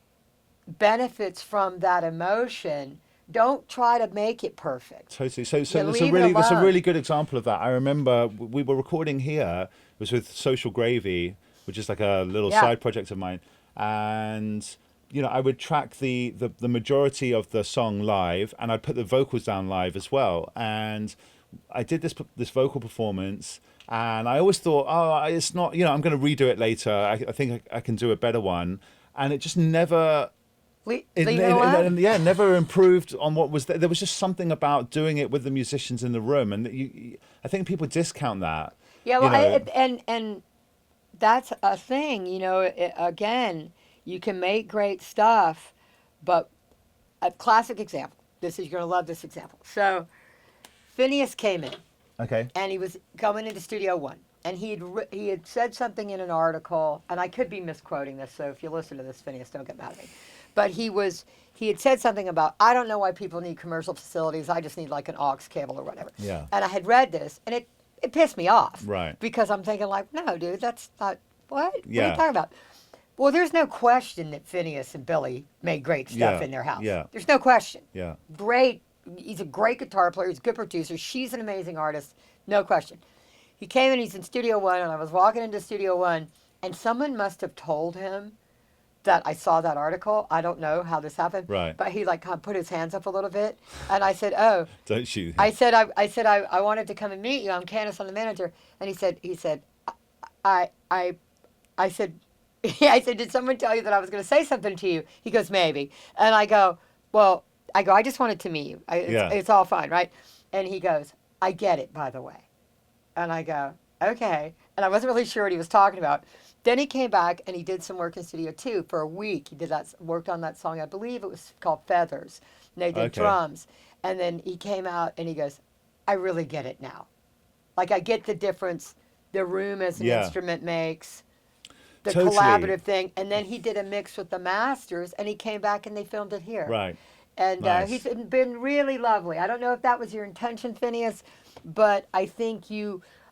benefits from that emotion, don't try to make it perfect. Totally. So You that's a leave it really alone. good example of that. I remember we were recording here. It was with Social Gravy, which is like a little Yeah. side project of mine, and I would track the majority of the song live, and I'd put the vocals down live as well. And I did this vocal performance, and I always thought, oh, it's not. I'm going to redo it later. I think I can do a better one, and it just never. Leave it alone. Never improved on what was there. There was just something about doing it with the musicians in the room, and I think people discount that. Yeah, well, and that's a thing. Again, you can make great stuff, but a classic example. You're going to love this example. So, Phineas came in, Okay. and he was coming into Studio One, and he had said something in an article, and I could be misquoting this. So if you listen to this, Phineas, don't get mad at me. But he had said something about, I don't know why people need commercial facilities. I just need like an aux cable or whatever. Yeah. And I had read this, and it pissed me off. Right. Because I'm thinking like, no, dude, that's not, what? What are Yeah. you talking about? Well, there's no question that Phineas and Billy made great stuff Yeah. in their house. Yeah. There's no question. Yeah. Great. He's a great guitar player. He's a good producer. She's an amazing artist. No question. He came in, he's in Studio One, and I was walking into Studio One, and someone must have told him that I saw that article. I don't know how this happened. Right. But he like kind of put his hands up a little bit, and I said, "Oh." Don't you? I said, I wanted to come and meet you. I'm Candace, I'm the manager. And he said, I said, I said, did someone tell you that I was going to say something to you? He goes, maybe. And I go, well, I just wanted to meet you. It's all fine, right? And he goes, I get it, by the way. And I go, okay. And I wasn't really sure what he was talking about. Then he came back and he did some work in Studio 2 for a week. He worked on that song. I believe it was called Feathers. And they did Okay. drums. And then he came out and he goes, I really get it now. Like, I get the difference the room as an Yeah. instrument makes, the Totally. collaborative thing. And then he did a mix with the masters and he came back and they filmed it here. Right. And Nice. he's been really lovely. I don't know if that was your intention, Phineas, but I think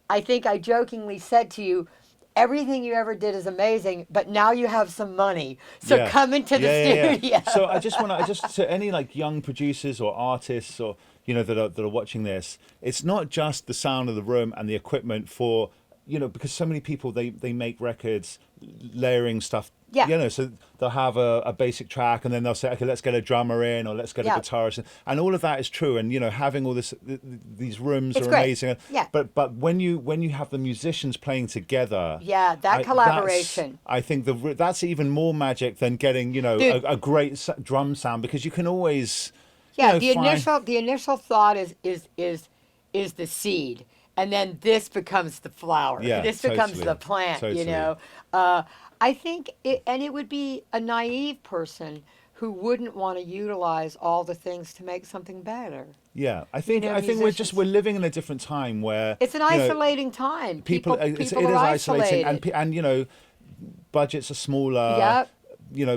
I jokingly said to you, everything you ever did is amazing, but now you have some money. So Yeah. come into the studio. So I just want to any like young producers or artists or that are watching this. It's not just the sound of the room and the equipment for because so many people they make records layering stuff. Yeah. So they'll have a basic track and then they'll say, okay, let's get a drummer in or let's get Yeah. a guitarist in. And all of that is true. And having all these rooms It's are great. amazing. Yeah. But when you have the musicians playing together, Yeah, that collaboration. I think that's even more magic than getting Dude. a great drum sound, because you can always Yeah, find- the initial thought is the seed, and then this becomes the flower. Yeah, This becomes totally. the plant. Totally. I think it would be a naive person who wouldn't want to utilize all the things to make something better. Yeah, I think musicians. we're living in a different time where It's an isolating time. people People it is are isolating, isolated. and budgets are smaller. Yep.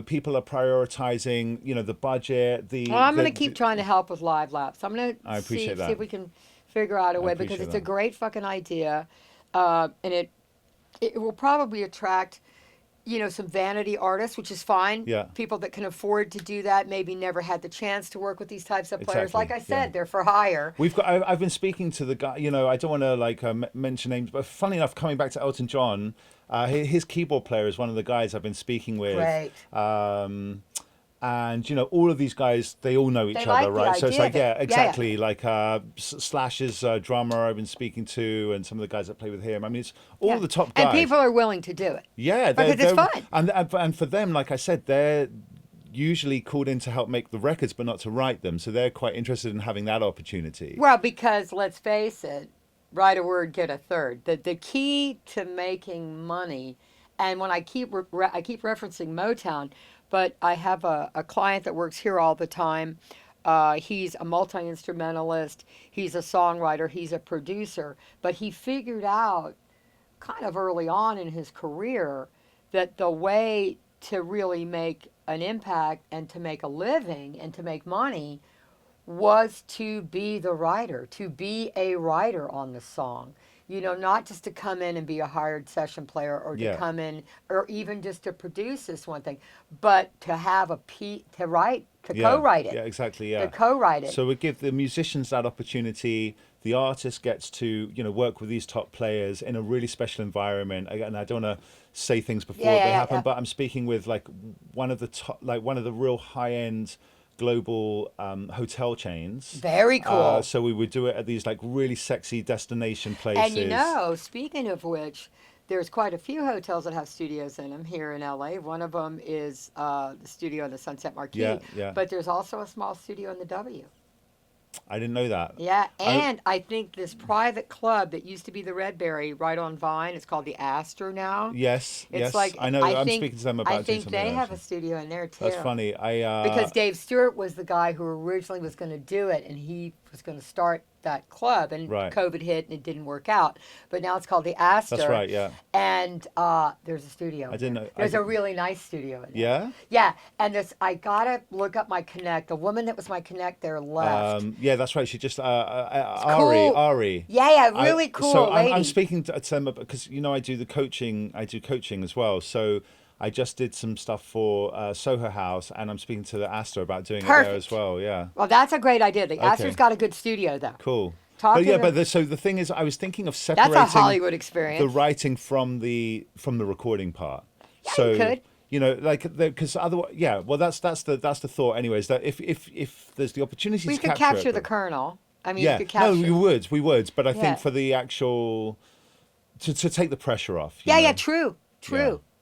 people are prioritizing, the budget. Well, I'm going to keep trying to help with Live Labs. I'm going I to see appreciate that. if we can figure out a way, because appreciate it's a that. great fucking idea, and it will probably attract, some vanity artists, which is fine. Yeah. People that can afford to do that maybe never had the chance to work with these types of players. Exactly, Like I said, yeah. they're for hire. I've been speaking to the guy. I don't want to mention names, but funny enough, coming back to Elton John, his keyboard player is one of the guys I've been speaking with. Great. And all of these guys, they all know each They other, like the right? So it's idea like, of it. yeah, Yeah, yeah. exactly. Like Slash's drummer I've been speaking to, and some of the guys that play with him. I mean, it's all the top guys. And people are willing to do it. Yeah, because it's fun. And for them, like I said, they're usually called in to help make the records, but not to write them. So they're quite interested in having that opportunity. Well, because let's face it, write a word, get a third. The key to making money, and when I keep referencing Motown, but I have a client that works here all the time. He's a multi-instrumentalist. He's a songwriter. He's a producer. But he figured out kind of early on in his career that the way to really make an impact and to make a living and to make money was to be the writer, to be a writer on the song. Not just to come in and be a hired session player, or to come in, or even just to produce this one thing, but to have to write, to co-write it. Yeah, exactly. Yeah, to co-write it. So we give the musicians that opportunity. The artist gets to work with these top players in a really special environment. Again, I don't want to say things before they happen, but I'm speaking with one of the real high-end global hotel chains. Very cool. So we would do it at these really sexy destination places. And speaking of which, there's quite a few hotels that have studios in them here in LA. One of them is the studio in the Sunset Marquis. Yeah. But there's also a small studio in the W. I didn't know that. Yeah, and I think this private club that used to be the Redberry right on Vine, it's called the Astor now. Yes, It's yes. I know. I'm speaking to them about I doing think something they like have that. a studio in there too. That's funny. Because Dave Stewart was the guy who originally was going to do it, and he was going to start that club, and Right. COVID hit and it didn't work out. But now it's called the Astor. That's right. Yeah. And there's a studio. I didn't know. There's a really nice studio in there. Yeah. Yeah, and I gotta look up my connect. The woman that was my connect there left. Yeah, that's right. She just cool. Ari. Yeah, really cool So lady. I'm speaking to them because I do the coaching. I do coaching as well. So I just did some stuff for Soho House, and I'm speaking to the Astor about doing it there as well. Yeah. Well, that's a great idea. The Astor's got a good studio though. Cool. Talk But to yeah, them. so the thing is, I was thinking of separating That's a Hollywood experience. the writing from the recording part. Yeah, so you could. because otherwise, yeah. Well, that's the thought, anyways. That if there's the opportunity We to could capture capture it, the but- kernel. I mean, yeah, you could capture. no, we would. But I Yeah. think for the actual to take the pressure off. Yeah, true.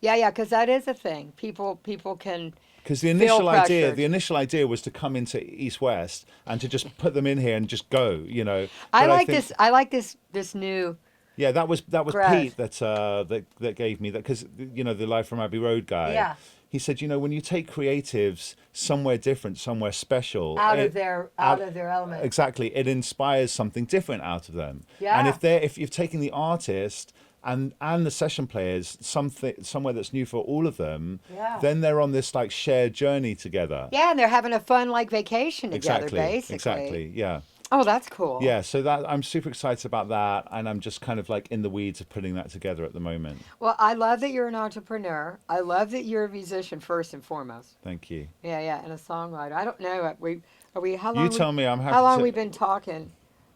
Yeah, because that is a thing. People can. Because the pressured. initial idea was to come into East West and to just put them in here and just go. I But like think- this. I like this new. Yeah, that was Grad. Pete that gave me that, because the Live from Abbey Road guy. Yeah. He said, when you take creatives somewhere different, somewhere special, Out of their element. exactly, it inspires something different out of them. Yeah. And if you've taken the artist and the session players somewhere that's new for all of them, Yeah. then they're on this shared journey together. Yeah, and they're having a fun vacation together, basically. Exactly. Yeah. Oh, that's cool. Yeah, so that I'm super excited about that, and I'm just kind of in the weeds of putting that together at the moment. Well, I love that you're an entrepreneur. I love that you're a musician first and foremost. Thank you. Yeah, and a songwriter. I don't know. Are we? How long? You tell me. I'm happy. How long to... we been talking?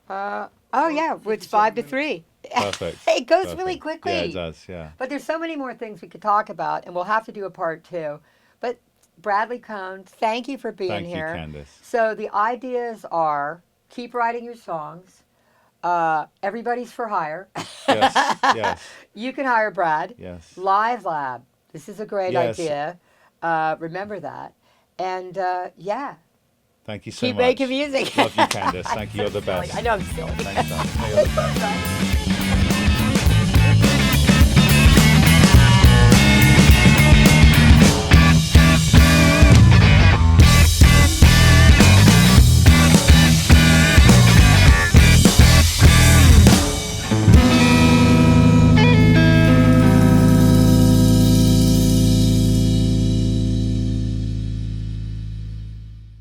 It's 5 to 3. Perfect. It goes Perfect. really quickly. Yeah, it does. Yeah. But there's so many more things we could talk about, and we'll have to do a part 2. But Bradley Kohn, thank you for being Thank here. you, Candace. So the ideas are: keep writing your songs. Everybody's for hire. Yes. Yes. You can hire Brad. Yes. Live Lab. This is a great Yes. idea. Remember that. And yeah. Thank you so Keep much. making music. Love you, Candace. Thank you. You're the best. I know I'm silly. Thanks, Dan.